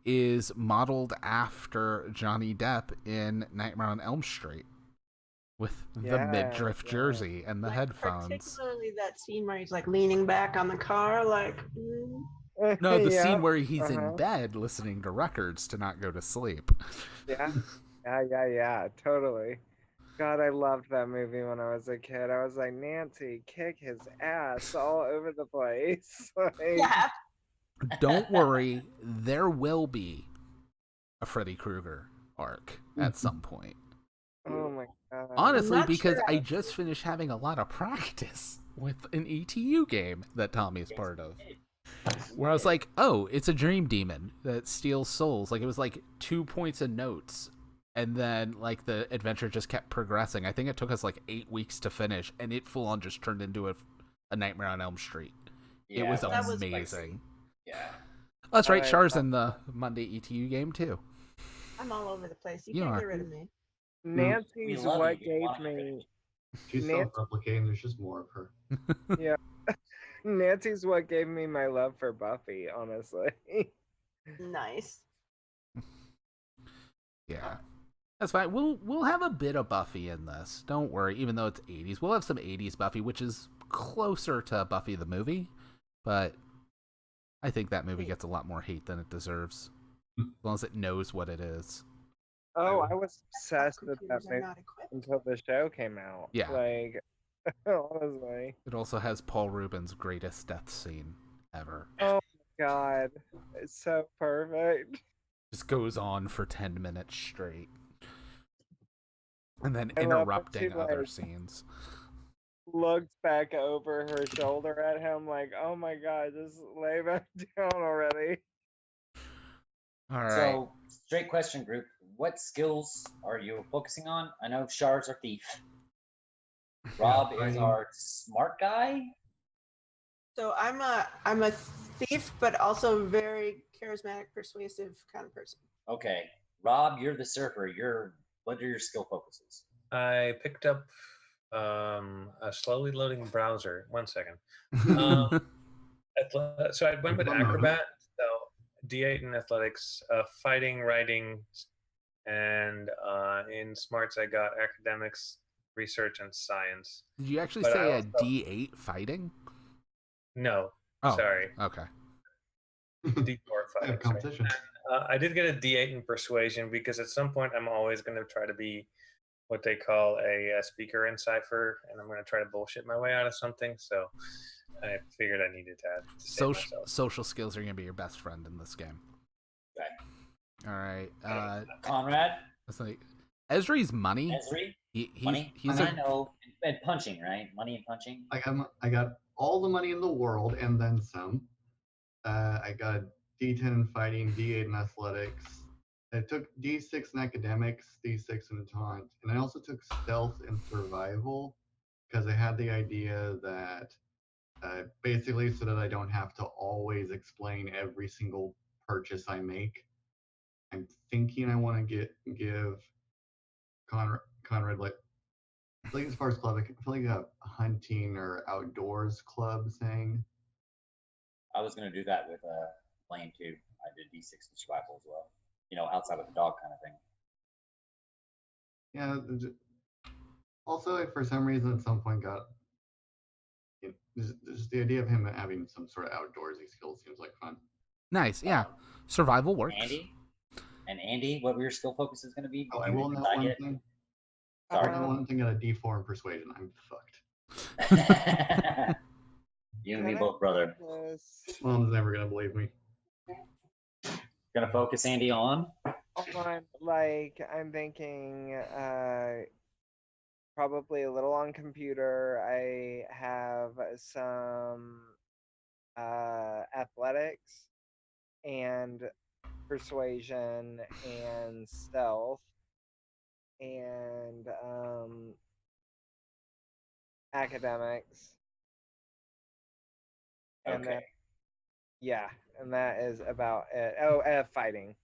is modeled after Johnny Depp in Nightmare on Elm Street with the Yeah, midriff yeah. jersey and the Like, headphones. Particularly that scene where he's like leaning back on the car, like. No, the Yeah, scene where he's uh-huh. in bed listening to records to not go to sleep. Yeah, totally. God, I loved that movie when I was a kid. I was like, Nancy, kick his ass all over the place. Like, Yeah. Don't worry, there will be a Freddy Krueger arc at some point. oh my god. Honestly, not because sure. I just finished having a lot of practice with an ETU game that Tommy is part of. Where I was like, oh, it's a dream demon that steals souls. Like, it was like 2 points of notes. And then, like, the adventure just kept progressing. I think it took us like 8 weeks to finish, and it full on just turned into a Nightmare on Elm Street. It was that was amazing. Yeah. Oh, that's right, I Char's love in the Monday ETU game too. I'm all over the place. You You can't are. get rid of me. Nancy's love what you. We gave want you. me. She's Nancy- self-replicating, there's just more of her. Nancy's what gave me my love for Buffy, honestly. Nice. Yeah. That's fine. We'll have a bit of Buffy in this. Don't worry, even though it's 80s. We'll have some 80s Buffy, which is closer to Buffy the movie, but I think that movie gets a lot more hate than it deserves. As long as it knows what it is. Oh, I was obsessed with that Computers are movie not equipped. until the show came out. Yeah. Like, honestly. It also has Paul Rubin's greatest death scene ever. Oh my god. It's so perfect. Just goes on for 10 minutes straight. And then I love when interrupting she, other like, scenes. Looks back over her shoulder at him like, oh my god, just lay back down already. All right. So, straight question, group. What skills are you focusing on? I know Char's our thief. Rob is our smart guy. So I'm a thief, but also very charismatic, persuasive kind of person. Okay, Rob, you're the surfer. What are your skill focuses? I picked up a slowly loading browser. 1 second. So I went with acrobat. So D8 in athletics, fighting, writing, and in smarts I got academics, research, and science. Did you actually But say I a D8 fighting? No, Oh, sorry, okay. D4 fighting. Competition. I did get a D8 in persuasion because at some point I'm always going to try to be what they call a speaker in Cypher, and I'm going to try to bullshit my way out of something. So I figured I needed to save myself. Social skills are going to be your best friend in this game. Okay. All right. Conrad? Esri's money. Esri? Money? I know. And punching, right? Money and punching? I got all the money in the world and then some. I got D10 in fighting, D8 in athletics. I took D6 in academics, D6 in taunt, and I also took stealth and survival because I had the idea that basically so that I don't have to always explain every single purchase I make. I'm thinking I want to give Conrad like as far as club, I feel like a hunting or outdoors club thing. I was going to do that with playing too. I did D6 and survival as well. Outside with the dog kind of thing. Yeah. Also, if for some reason at some point just the idea of him having some sort of outdoorsy skills seems like fun. Nice. Yeah. Survival works. Andy, what were your skill focuses going to be? Oh, I will know one thing. Sorry. I one thing at a D4 in persuasion. I'm fucked. You and me both, brother. Mom's never gonna believe me. Gonna focus Andy on? I'm thinking probably a little on computer. I have some athletics and persuasion and stealth and academics. And Okay. and that is about it. Fighting.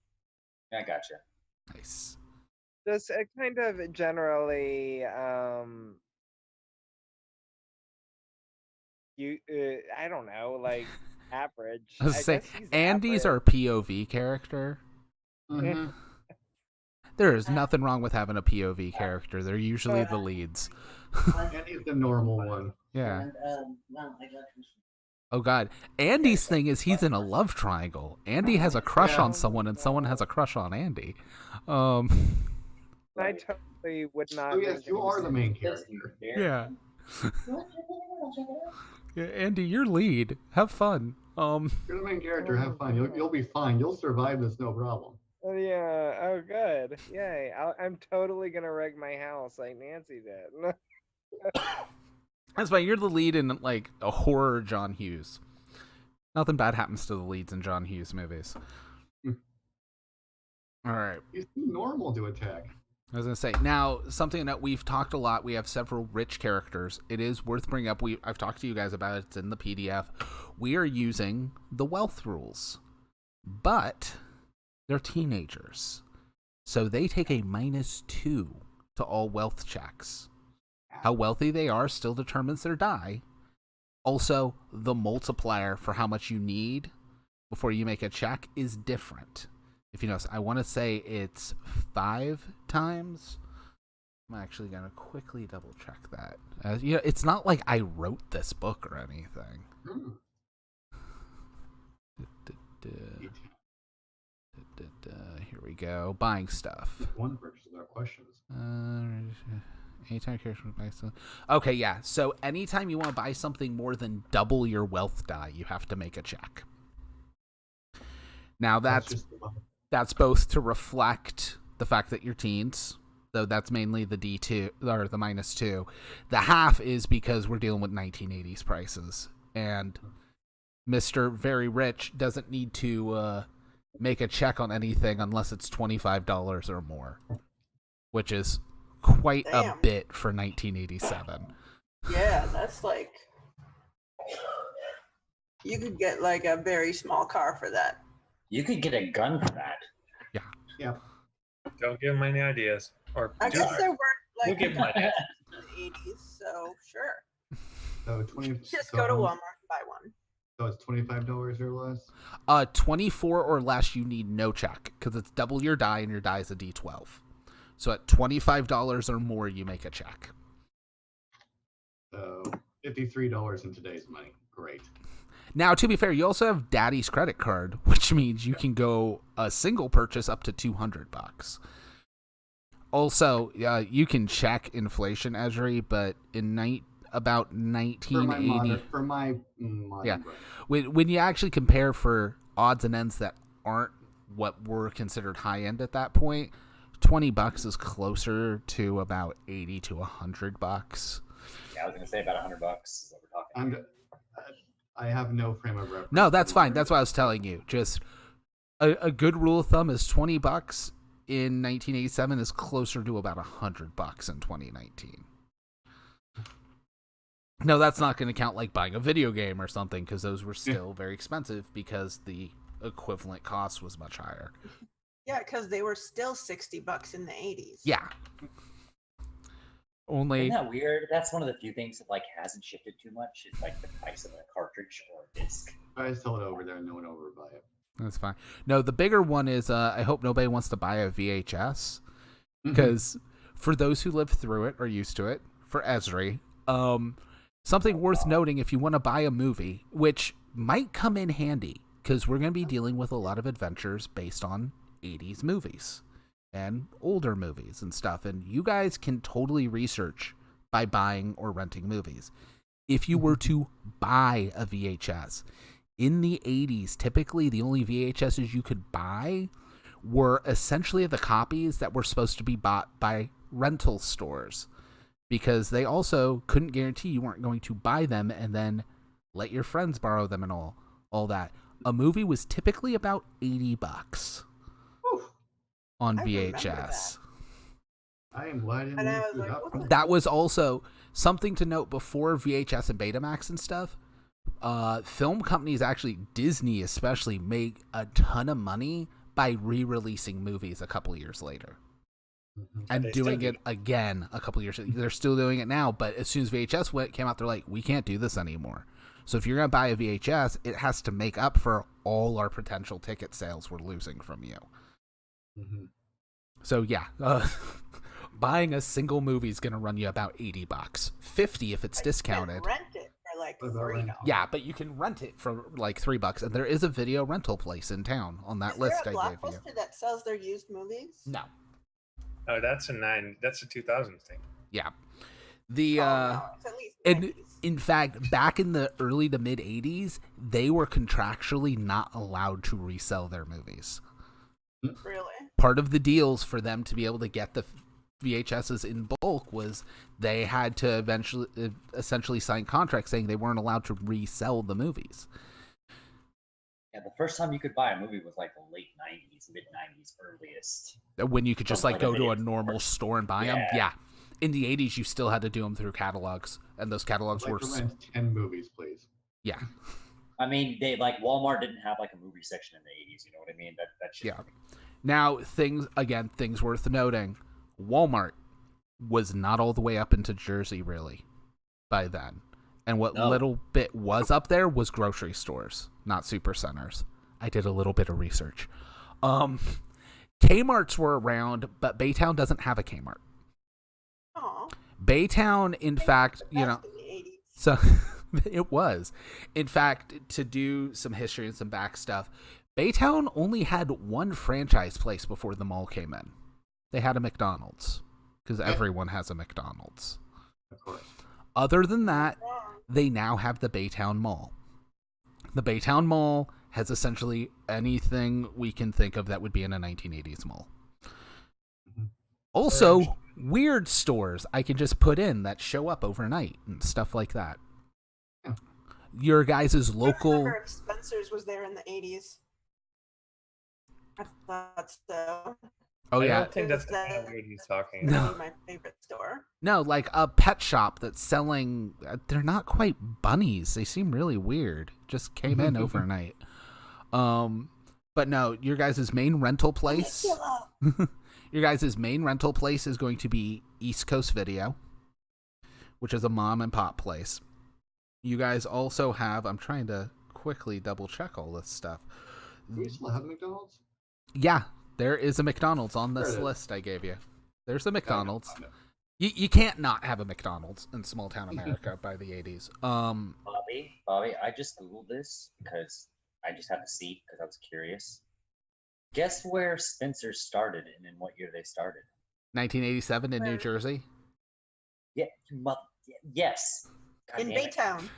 I gotcha. Nice. Just kind of generally, I don't know, like average. I was I say guess he's Andy's our average. POV character. Mm-hmm. There is nothing wrong with having a POV character. They're usually the leads. Andy's the normal one. Yeah. And, Oh God, Andy's thing is he's in a love triangle. Andy has a crush on someone, and someone has a crush on Andy. I totally would not. Oh yes, you are the main character. Yeah. Yeah, Andy, you're lead. Have fun. You're the main character. Have fun. You'll be fine. You'll survive this, no problem. Yeah. Oh, good. Yay! I'm totally gonna wreck my house like Nancy did. That's fine. You're the lead in like a horror John Hughes. Nothing bad happens to the leads in John Hughes movies. All right. He's too normal to attack. I was gonna say now something that we've talked a lot. We have several rich characters. It is worth bringing up. I've talked to you guys about it. It's in the PDF. We are using the wealth rules, but they're teenagers, so they take a -2 to all wealth checks. How wealthy they are still determines their die. Also, the multiplier for how much you need before you make a check is different. If you notice, I want to say it's 5 times. I'm actually going to quickly double check that. It's not like I wrote this book or anything. Here we go. Buying stuff. One purchase without questions. Anytime character buys something. Okay, yeah. So anytime you want to buy something more than double your wealth die, you have to make a check. Now that's both to reflect the fact that you're teens. So that's mainly the D2 or the -2. The half is because we're dealing with 1980s prices, and Mr. Very Rich doesn't need to make a check on anything unless it's $25 or more, which is quite a bit for 1987. Yeah, that's like You could get like a very small car for that. You could get a gun for that. Yeah. Don't give them any ideas. Or I do guess it. there weren't We'll like give them ideas. in the 80s, so sure. So 20. Just so go to how- Walmart and buy one. So it's $25 or less. 24 or less, you need no check because it's double your die, and your die is a D12. So at $25 or more, you make a check. So $53 in today's money. Great. Now, to be fair, you also have Daddy's credit card, which means you can go a single purchase up to $200. Also, you can check inflation, Esri, but in about 1980, For my modern Yeah. brain. when you actually compare for odds and ends that aren't what were considered high end at that point, $20 is closer to about $80 to $100. Yeah, I was gonna say about $100 is what we're talking. I have no frame of reference. No, that's for fine. modern That's what I was telling you. Just a good rule of thumb is $20 in 1987 is closer to about $100 in 2019. No, that's not going to count like buying a video game or something because those were still very expensive because the equivalent cost was much higher. Yeah, because they were still $60 in the 80s. Yeah. Only Isn't that weird? That's one of the few things that like hasn't shifted too much. Is like the price of a cartridge or a disc. I just tell it over there and no one will ever buy it. that's fine. No, the bigger one is I hope nobody wants to buy a VHS because for those who lived through it or used to it, for Esri, something worth noting if you want to buy a movie, which might come in handy because we're going to be dealing with a lot of adventures based on 80s movies and older movies and stuff. And you guys can totally research by buying or renting movies. If you were to buy a VHS in the 80s, typically the only VHSs you could buy were essentially the copies that were supposed to be bought by rental stores because they also couldn't guarantee you weren't going to buy them and then let your friends borrow them and all that. A movie was typically about $80 on I remember VHS. I am glad I didn't And I look was it like, up. what the- That was also something to note before VHS and Betamax and stuff. Film companies, actually Disney especially, make a ton of money by re-releasing movies a couple years later. And They still doing do. it again a couple years. They're still doing it now, but as soon as VHS came out, they're like, we can't do this anymore. So if you're going to buy a VHS, it has to make up for all our potential ticket sales we're losing from you. Mm-hmm. So yeah, buying a single movie is going to run you about $80, $50 if it's Like, discounted. You can rent it for like What about $3. rent? Yeah, but you can rent it for like $3, and there is a video rental place in town on that Is list there a I gave you. Blockbuster that sells their used movies? No, Oh, that's a 2000 thing. yeah, the Oh, no, it's at least and 90s. in fact, back in the early to mid '80s, they were contractually not allowed to resell their movies. Really? Part of the deals for them to be able to get the VHSs in bulk was they had to essentially sign contracts saying they weren't allowed to resell the movies. Yeah, the first time you could buy a movie was like the late '90s, mid '90s, earliest. When you could just like go to a Video normal store and buy them. Yeah. Yeah. In the 80s, you still had to do them through catalogs, and those catalogs I'd were like to rent 10 movies, please. yeah. I mean, they like Walmart didn't have like a movie section in the '80s. You know what I mean? That shit. Yeah. Now, things worth noting. Walmart was not all the way up into Jersey, really, by then. And what No. little bit was up there was grocery stores, not super centers. I did a little bit of research. Kmarts were around, but BayTown doesn't have a Kmart. Aw. BayTown, in fact, The you know, best in the 80s. so it was. In fact, to do some history and some back stuff, BayTown only had one franchise place before the mall came in. They had a McDonald's, because everyone has a McDonald's. Of course. Other than that, Wrong. they now have the BayTown Mall. The BayTown Mall has essentially anything we can think of that would be in a 1980s mall. Mhm. Also, weird stores I can just put in that show up overnight and stuff like that. Yeah. Your guys' I local... remember if Spencer's was there in the 80s. I thought so. Oh I yeah. don't think that's the kind of weird he's talking about. My favorite store. No, like a pet shop that's selling. They're not quite bunnies. They seem really weird. Just came in overnight. But no, your guys' main rental place. Your guys' main rental place is going to be East Coast Video, which is a mom and pop place. You guys also have. I'm trying to quickly double check all this stuff. Do we still have McDonald's? Yeah, there is a McDonald's on this There it is. list I gave you. There's a I McDonald's. know. You can't not have a McDonald's in small town America by the 80s. Bobby, I just Googled this because I just had to see because I was curious. Guess where Spencer started and in what year they started? 1987 in New Where? Jersey. Yeah, yes. God In damn it. Baytown.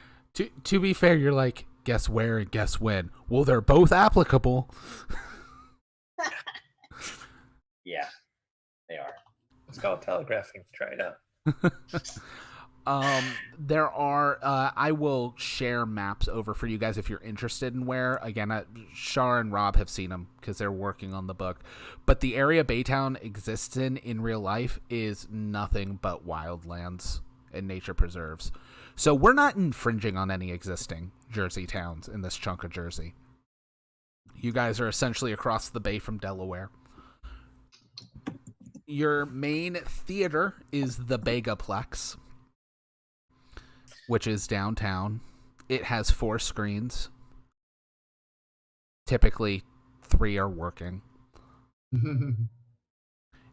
To be fair, you're like, guess where and guess when. Well, they're both applicable. Yeah, they are. It's called telegraphing. Try it out. There are I will share maps over for you guys if you're interested in where. Again, Shar and Rob have seen them because they're working on the book, but the area Baytown exists in real life is nothing but wildlands and nature preserves, so we're not infringing on any existing Jersey towns in this chunk of Jersey. You guys are essentially across the bay from Delaware. Your main theater is the Begaplex, which is downtown. It has 4 screens. Typically, 3 are working.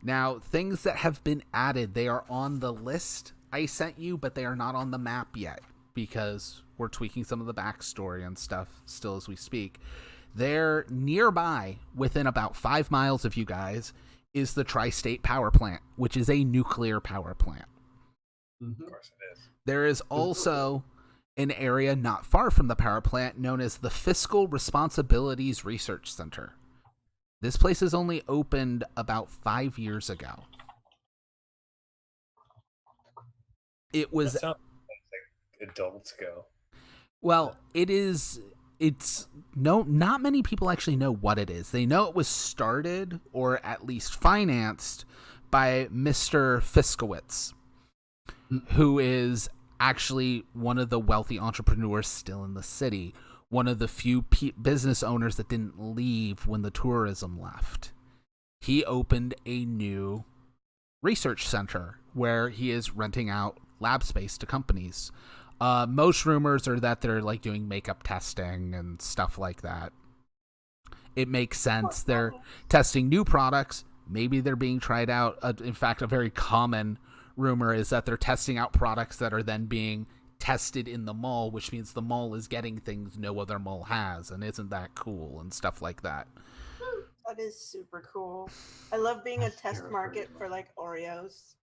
Now, things that have been added, they are on the list I sent you, but they are not on the map yet because we're tweaking some of the backstory and stuff still as we speak. They're nearby, within about 5 miles of you guys, is the Tri-State Power Plant, which is a nuclear power plant. Of course it is. There is also an area not far from the power plant known as the Fiscal Responsibilities Research Center. This place has only opened about 5 years ago. It was That sounds like adults go. Well, it's not many people actually know what it is. They know it was started or at least financed by Mr. Fiskowitz, who is actually one of the wealthy entrepreneurs still in the city, one of the few business owners that didn't leave when the tourism left. He opened a new research center where he is renting out lab space to companies. Most rumors are that they're like doing makeup testing and stuff like that. It makes sense. They're testing new products. Maybe they're being tried out. In fact, a very common rumor is that they're testing out products that are then being tested in the mall, which means the mall is getting things no other mall has, and isn't that cool and stuff like that. That is super cool. I love being a That's test terrifying. market for like Oreos.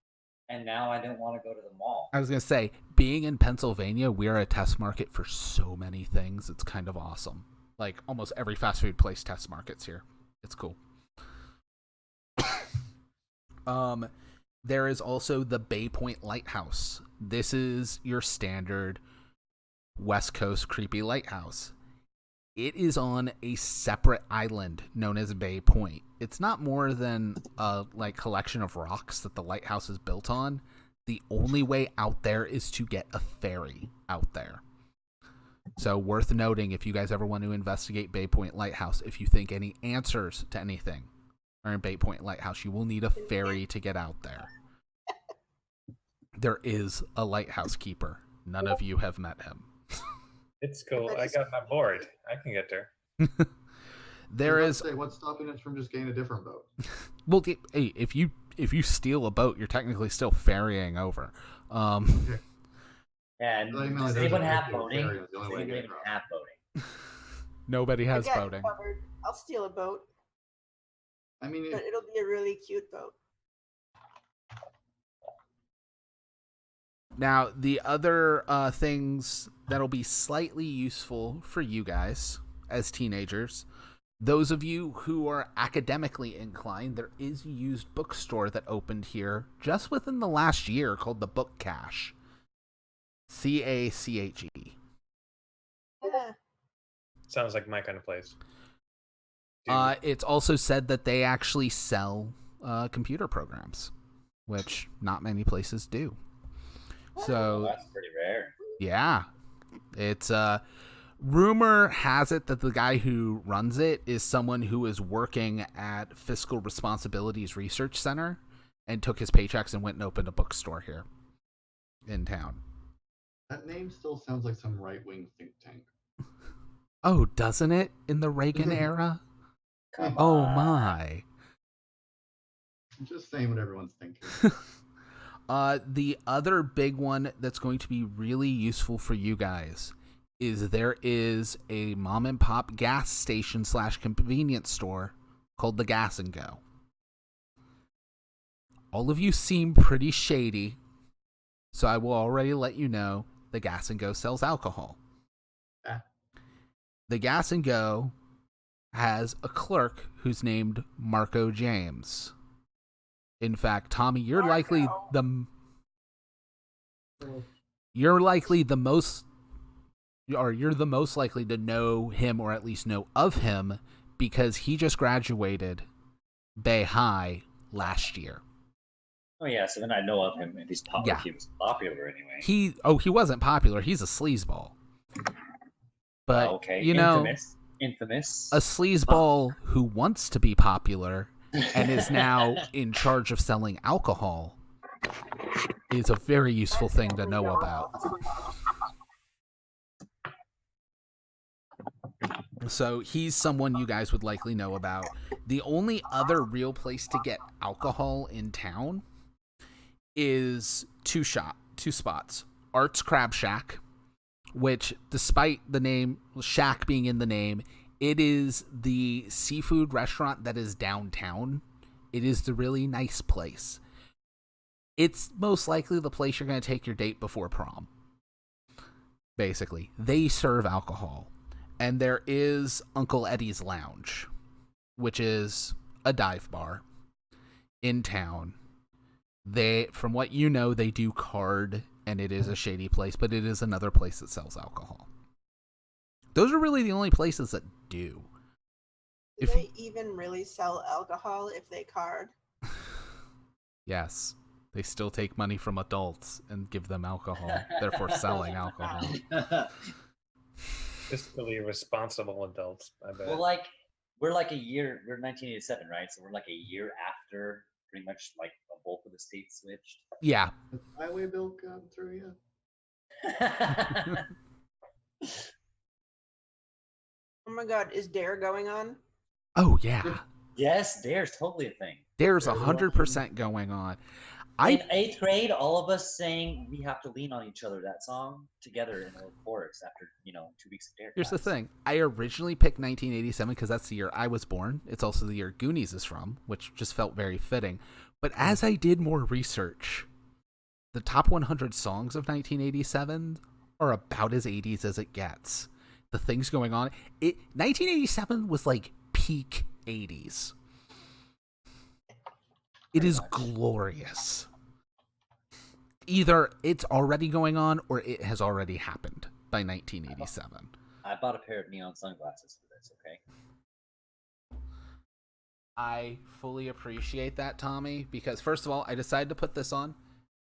And now I don't want to go to the mall. I was going to say, being in Pennsylvania, we are a test market for so many things. It's kind of awesome. Like, almost every fast food place test markets here. It's cool. There is also the Bay Point Lighthouse. This is your standard West Coast creepy lighthouse. It is on a separate island known as Bay Point. It's not more than a collection of rocks that the lighthouse is built on. The only way out there is to get a ferry out there. So worth noting, if you guys ever want to investigate Bay Point Lighthouse, if you think any answers to anything are in Bay Point Lighthouse, you will need a ferry to get out there. There is a lighthouse keeper. None of you have met him. It's cool. I got my board. I can get there. There is. Say, what's stopping us from just getting a different boat? Well, hey, if you steal a boat, you're technically still ferrying over. And Well, I mean, does there's anyone a have nuclear boating? ferry, that's the only Does way to anyone get even across. have boating? Nobody has I got it boating. covered. I'll steal a boat, I mean, but it'll be a really cute boat. Now, the other things that'll be slightly useful for you guys as teenagers, those of you who are academically inclined, there is a used bookstore that opened here just within the last year called the Book Cache. CACHE. Yeah. Sounds like my kind of place. It's also said that they actually sell computer programs, which not many places do. Oh, So that's pretty rare. yeah, it's rumor has it that the guy who runs it is someone who is working at Fiscal Responsibilities Research Center and took his paychecks and went and opened a bookstore here in town. That name still sounds like some right-wing think tank. Oh, doesn't it? In the Reagan era? Come Oh on. my. I'm just saying what everyone's thinking. The other big one that's going to be really useful for you guys is there is a mom and pop gas station / convenience store called the Gas and Go. All of you seem pretty shady, so I will already let you know the Gas and Go sells alcohol. Ah. The Gas and Go has a clerk who's named Marco James. In fact, Tommy, you're likely the most likely to know him, or at least know of him, because he just graduated Bay High last year. Oh yeah, so then I know of him if he's Yeah. if he was popular anyway. He wasn't popular. He's a sleazeball. But okay, you know, infamous. a sleazeball who wants to be popular and is now in charge of selling alcohol is a very useful thing to know about. So he's someone you guys would likely know about. The only other real place to get alcohol in town is two spots. Art's Crab Shack, which, despite the name Shack being in the name, it is the seafood restaurant that is downtown. It is the really nice place. It's most likely the place you're going to take your date before prom. Basically, they serve alcohol. And there is Uncle Eddie's Lounge, which is a dive bar in town. From what you know, they do card, and it is a shady place, but it is another place that sells alcohol. Those are really the only places that do. Do they even really sell alcohol if they card? Yes. They still take money from adults and give them alcohol, therefore selling alcohol. Fiscally responsible adults, I bet. Well, we're 1987, right? So we're like a year after pretty much like a bulk of the state switched. Yeah. Has the highway bill gone through yet? Oh my god, is DARE going on? Oh, yeah. Yes, there's totally a thing. There's 100% going on. In 8th grade, all of us sang "We Have to Lean on Each Other," that song, together in a chorus after 2 weeks of DARE Here's the class. thing. I originally picked 1987 because that's the year I was born. It's also the year Goonies is from, which just felt very fitting. But as I did more research, the top 100 songs of 1987 are about as 80s as it gets. The things going on. 1987 was like peak 80s. It is glorious. Either it's already going on or it has already happened by 1987. I bought a pair of neon sunglasses for this, okay? I fully appreciate that, Tommy, because first of all, I decided to put this on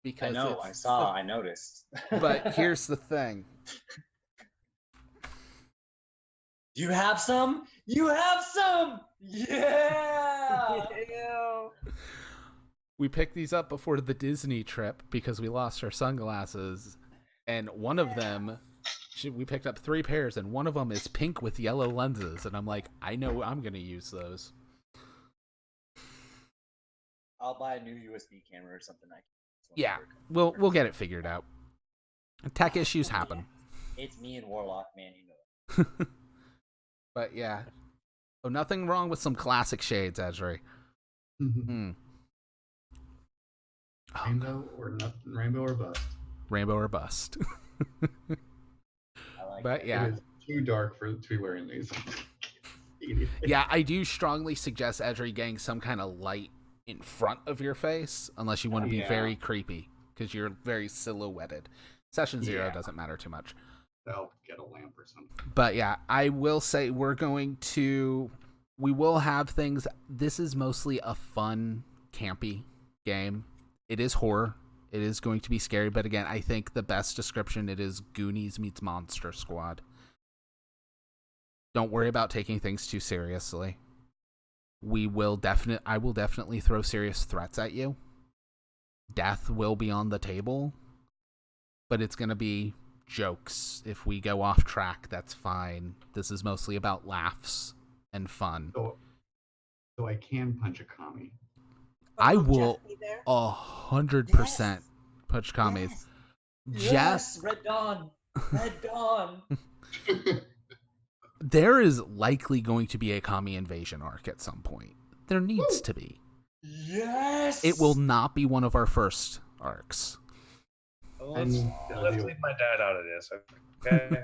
because I noticed. But here's the thing. You have some? You have some! Yeah! Ew. We picked these up before the Disney trip because we lost our sunglasses, and one of them, we picked up 3 pairs, and one of them is pink with yellow lenses, and I'm like, I know I'm going to use those. I'll buy a new USB camera or something. Yeah, we'll get it figured out. Tech issues happen. It's me and Warlock, man, you know. But yeah. Oh, nothing wrong with some classic shades, Ezri. Rainbow or nothing, rainbow or bust. Rainbow or bust. I like But that. yeah. It is too dark to be wearing these. Yeah, I do strongly suggest Ezri getting some kind of light in front of your face, unless you want to be very creepy, because you're very silhouetted. Session 0 doesn't matter too much. I'll get a lamp or something. But yeah, I will say we will have things. This is mostly a fun campy game. It is horror. It is going to be scary, but again, I think the best description, it is Goonies meets Monster Squad. Don't worry about taking things too seriously. I will definitely throw serious threats at you. Death will be on the table, but it's going to be jokes. If we go off track, that's fine. This is mostly about laughs and fun. So I can punch a commie. I Jeff will be there? 100% punch commies. Yes, Red Dawn. Red Dawn. There is likely going to be a commie invasion arc at some point. There needs to be. Yes. It will not be one of our first arcs. Let's leave my dad out of this, okay?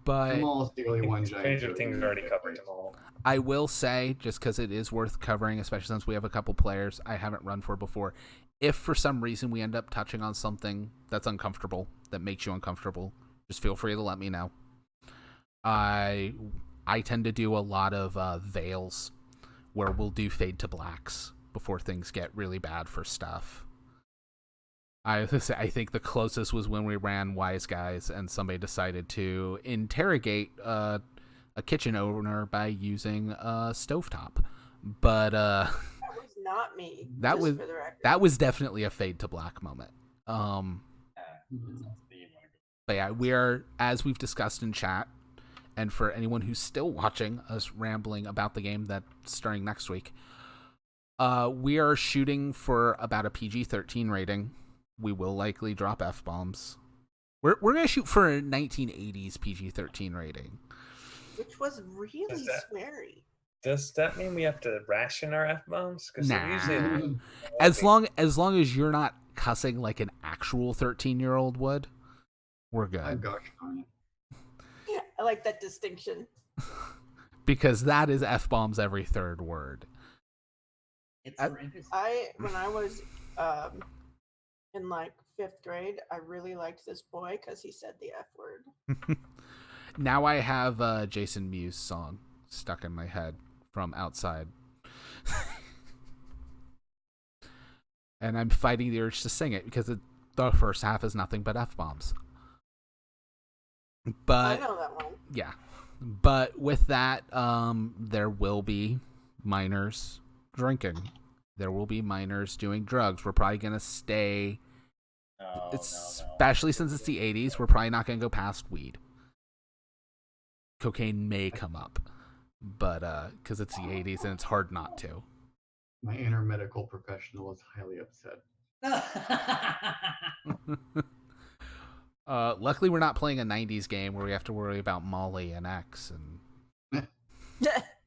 But I'm all secretly one giant. Stranger Things already covered them all. I will say, just because it is worth covering, especially since we have a couple players I haven't run for before, if for some reason we end up touching on something that's uncomfortable, that makes you uncomfortable, just feel free to let me know. I tend to do a lot of veils where we'll do fade to blacks before things get really bad for stuff. I think the closest was when we ran Wise Guys and somebody decided to interrogate a kitchen owner by using a stovetop. But That was not me. that just was for the record. that was definitely a fade to black moment. But yeah, we are, as we've discussed in chat, and for anyone who's still watching us rambling about the game that's starting next week, we are shooting for about a PG-13 rating. We will likely drop F-bombs. We're going to shoot for a 1980s PG-13 rating. Which was really sweary. Does that mean we have to ration our F-bombs? Because Nah. usually... As long as you're not cussing like an actual 13-year-old would, we're good. Oh gosh darn it. I like that distinction. Because that is F-bombs every third word. It's When I was in like 5th grade, I really liked this boy because he said the F word. Now I have Jason Mewes song stuck in my head from outside. And I'm fighting the urge to sing it because the first half is nothing but F-bombs. But I know that one. yeah. But with that, there will be minors drinking. There will be minors doing drugs. We're probably going to stay... especially since it's the 80s, we're probably not going to go past weed. Cocaine may come up, but because it's the 80s and it's hard not to. My inner medical professional is highly upset. Luckily, we're not playing a 90s game where we have to worry about Molly and X. And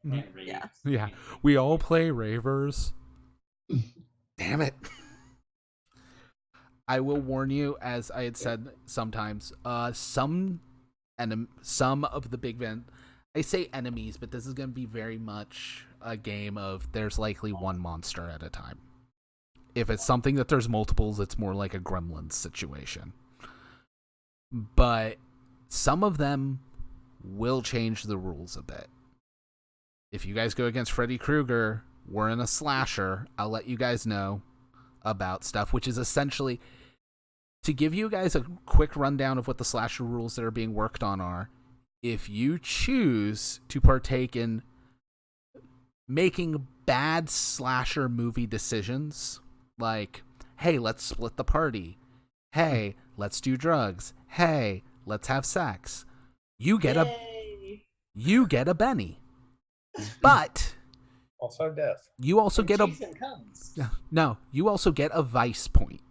Yeah. yeah, we all play ravers. Damn it. I will warn you, as I had said sometimes, some of the big I say enemies, but this is going to be very much a game of there's likely one monster at a time. If it's something that there's multiples, it's more like a Gremlins situation. But some of them will change the rules a bit. If you guys go against Freddy Krueger, we're in a slasher, I'll let you guys know about stuff, which is essentially, to give you guys a quick rundown of what the slasher rules that are being worked on are, if you choose to partake in making bad slasher movie decisions, like, hey, let's split the party, hey, let's do drugs, hey, let's have sex, you get a Benny. But also death. You also get Jason comes. you also get a vice point.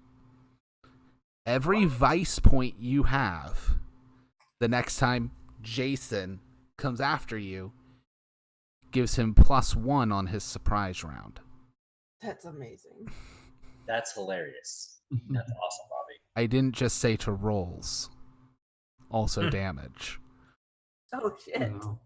Every vice point you have, the next time Jason comes after you, gives him +1 on his surprise round. That's amazing. That's hilarious. That's awesome, Bobby. I didn't just say to rolls. Also damage. Oh shit. No.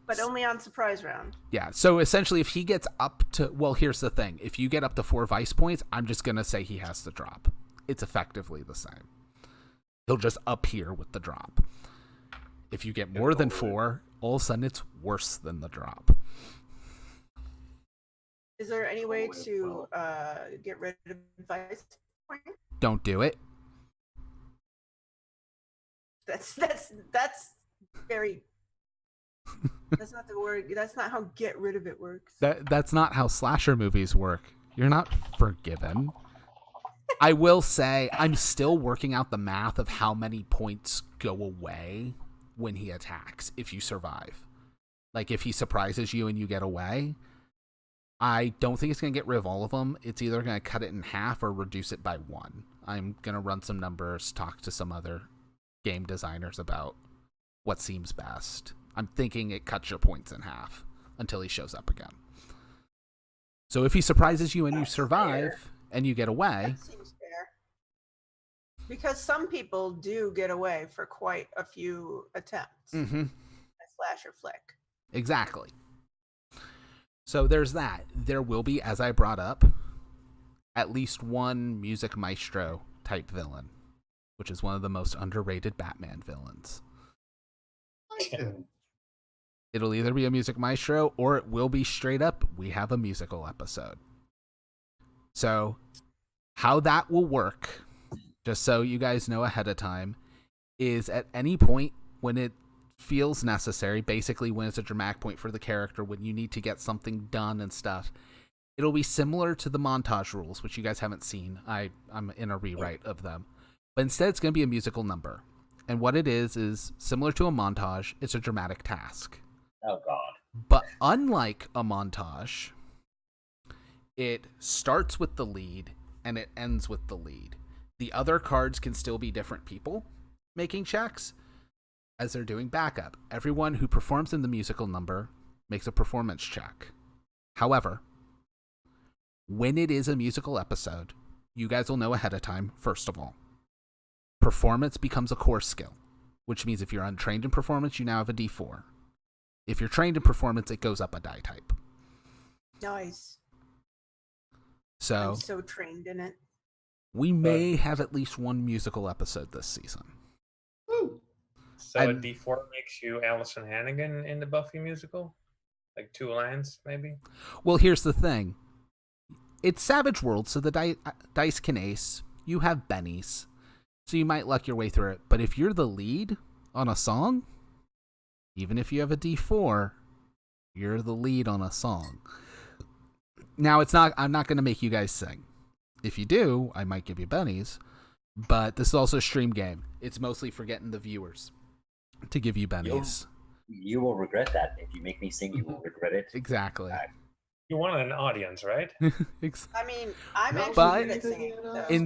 But only on surprise round. Yeah, so essentially if he gets up to... Well, here's the thing. If you get up to 4 vice points, I'm just going to say he has to drop. It's effectively the same. He'll just appear with the drop. If you get more than 4, all of a sudden it's worse than the drop. Is there any way to get rid of advice point? Don't do it. That's very. That's not the word. That's not how get rid of it works. That's not how slasher movies work. You're not forgiven. I will say I'm still working out the math of how many points go away when he attacks if you survive. Like if he surprises you and you get away, I don't think it's going to get rid of all of them. It's either going to cut it in half or reduce it by 1. I'm going to run some numbers, talk to some other game designers about what seems best. I'm thinking it cuts your points in half until he shows up again. So if he surprises you and you survive and you get away... That seems fair. Because some people do get away for quite a few attempts. Mm-hmm. A slasher flick. Exactly. So there's that. There will be, as I brought up, at least one music maestro type villain, which is one of the most underrated Batman villains. It'll either be a music maestro or it will be straight up, we have a musical episode. So how that will work, just so you guys know ahead of time, is at any point when it feels necessary, basically when it's a dramatic point for the character, when you need to get something done and stuff, it'll be similar to the montage rules, which you guys haven't seen. I'm in a rewrite of them. But instead, it's going to be a musical number. And what it is similar to a montage, it's a dramatic task. Oh, God. But unlike a montage, it starts with the lead and it ends with the lead. The other cards can still be different people making checks as they're doing backup. Everyone who performs in the musical number makes a performance check. However, when it is a musical episode, you guys will know ahead of time, first of all. Performance becomes a core skill, which means if you're untrained in performance, you now have a D4. If you're trained in performance, it goes up a die type. Nice. So I'm so trained in it. we may have at least one musical episode this season. Woo. So a D4 makes you Allison Hannigan in the Buffy musical? Like 2 lines, maybe? Well, here's the thing. It's Savage World, so the dice can ace. You have bennies, so you might luck your way through it. But if you're the lead on a song, even if you have a D4, you're the lead on a song. Now, I'm not going to make you guys sing. If you do, I might give you bennies. But this is also a stream game. It's mostly for getting the viewers to give you bennies. You will regret that. If you make me sing, you will regret it. Exactly. You want an audience, right? I mean, I'm No, actually but good at singing.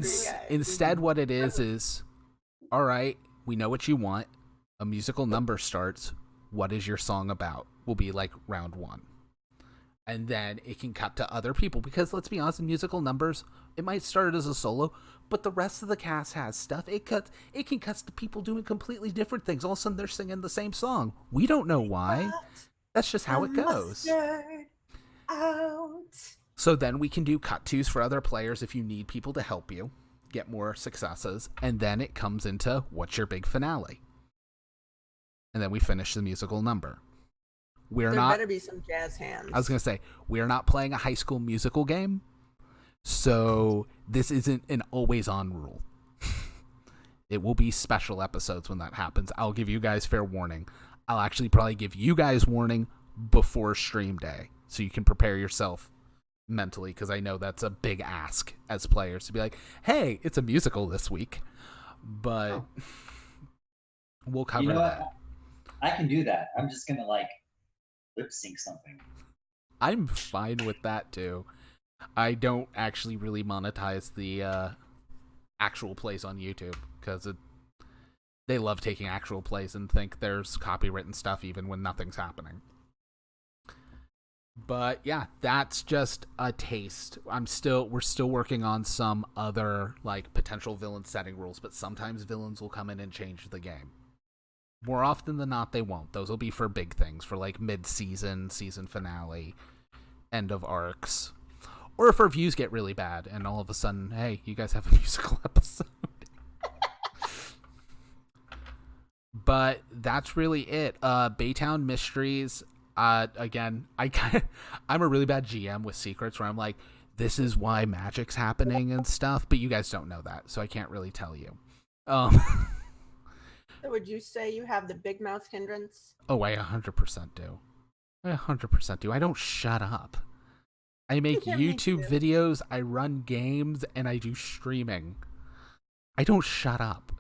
So Instead, what it is, all right, we know what you want. A musical number starts. What is your song about? Will be like round 1. And then it can cut to other people. Because let's be honest, in musical numbers, it might start as a solo, but the rest of the cast has stuff. It can cut to people doing completely different things. All of a sudden, they're singing the same song. We don't know why. That's just how it goes. Out. So then we can do cut twos for other players if you need people to help you get more successes. And then it comes into what's your big finale. And then we finish the musical number. There better be some jazz hands. I was going to say, we're not playing a High School Musical game. So this isn't an always on rule. It will be special episodes when that happens. I'll give you guys fair warning. I'll actually probably give you guys warning before stream day, so you can prepare yourself mentally, because I know that's a big ask as players to be like, hey, it's a musical this week. But we'll cover that. I can do that. I'm just going to lip sync something. I'm fine with that too. I don't actually really monetize the actual plays on YouTube because they love taking actual plays and think there's copywritten stuff even when nothing's happening. But yeah, that's just a taste. We're still working on some other potential villain setting rules, but sometimes villains will come in and change the game. More often than not, they won't. Those will be for big things, for mid-season, season finale, end of arcs. Or if our views get really bad and all of a sudden, hey, you guys have a musical episode. But that's really it. BayTown Mysteries, Again, I'm a really bad GM with secrets where I'm like, this is why magic's happening and stuff, but you guys don't know that, so I can't really tell you. So would you say you have the big mouth hindrance? Oh, I 100% do. I 100% do. I don't shut up. I make Yeah, me YouTube too. videos, I run games, and I do streaming. I don't shut up.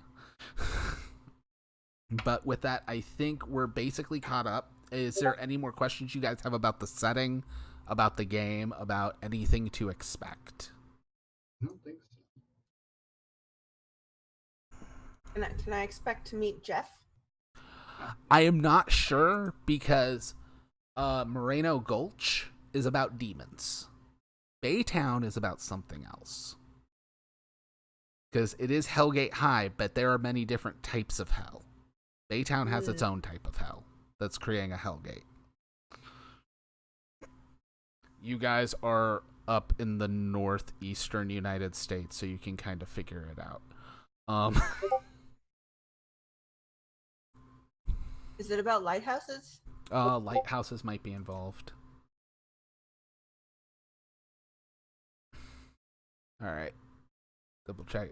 But with that, I think we're basically caught up. Is there any more questions you guys have about the setting, about the game, about anything to expect? I don't think so. Can I expect to meet Jeff? I am not sure because Moreno Gulch is about demons. BayTown is about something else. Because it is Hellgate High, but there are many different types of hell. BayTown has its own type of hell that's creating a Hellgate. You guys are up in the northeastern United States, so you can kind of figure it out. Is it about lighthouses? Lighthouses might be involved. All right. Double check.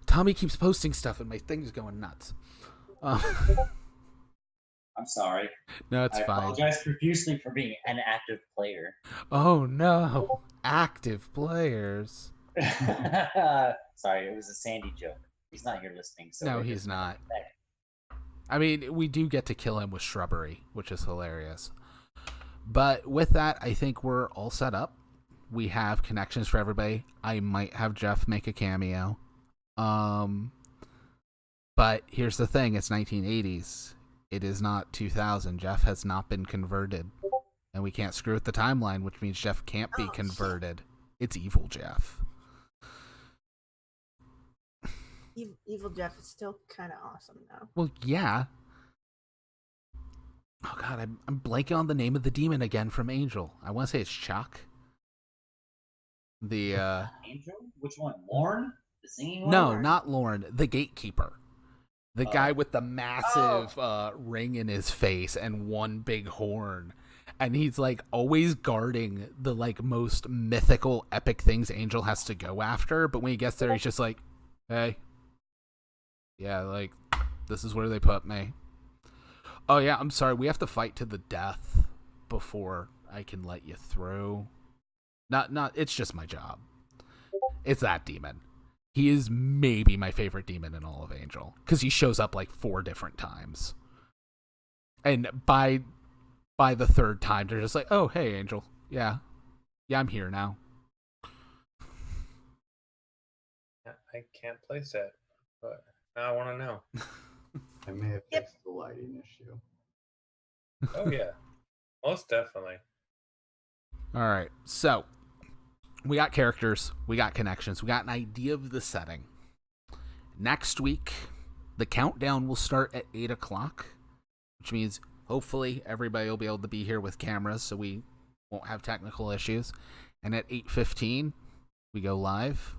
Tommy keeps posting stuff and my thing's going nuts. I'm sorry. No, it's I fine. apologize profusely for being an active player. Oh no. Active players. Sorry, it was a Sandy joke. He's not here listening. So No, we're he's just- not. I mean, we do get to kill him with shrubbery, which is hilarious. But with that, I think we're all set up. We have connections for everybody. I might have Jeff make a cameo. But here's the thing, it's 1980s. It is not 2000. Jeff has not been converted. And we can't screw with the timeline, which means Jeff can't be converted. It's evil Jeff. Evil Jeff is still kind of awesome now. Well, yeah. Oh god, I'm blanking on the name of the demon again from Angel. I want to say it's Chuck. The Angel? Which one? Lorne? The singing one? No, or- not Lorne. The gatekeeper. The guy with the massive ring in his face and one big horn. And he's like always guarding the like most mythical epic things Angel has to go after, but when he gets there he's just like, hey. Yeah, like this is where they put me. Oh yeah, I'm sorry, we have to fight to the death before I can let you through. Not it's just my job. It's that demon. He is maybe my favorite demon in all of Angel because he shows up like 4 different times, and by the third time they're just like, oh hey Angel, yeah I'm here now. I can't place it, but now I want to know. I may have fixed the lighting issue. Oh yeah, most definitely. All right, so we got characters, we got connections, we got an idea of the setting. Next week, the countdown will start at 8 o'clock, which means hopefully everybody will be able to be here with cameras so we won't have technical issues. And at 8:15, we go live.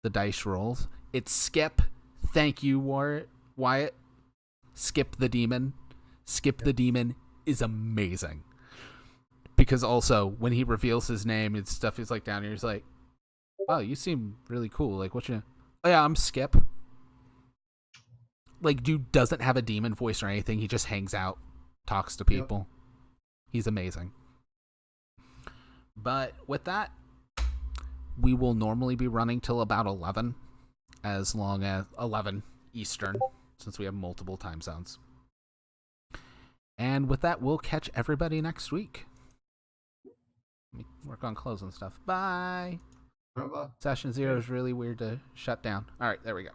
The dice rolls. It's Skip. Thank you, Wyatt. Skip the Demon. Skip the Demon is amazing. Because also, when he reveals his name and stuff, he's like down here, he's like, oh, you seem really cool. Like, what's your... Oh, yeah, I'm Skip. Like, dude doesn't have a demon voice or anything. He just hangs out, talks to people. He's amazing. But with that, we will normally be running till about 11, as long as 11 Eastern, since we have multiple time zones. And with that, we'll catch everybody next week. Let me work on closing stuff. Bye. Bye-bye. Session 0 is really weird to shut down. All right, there we go.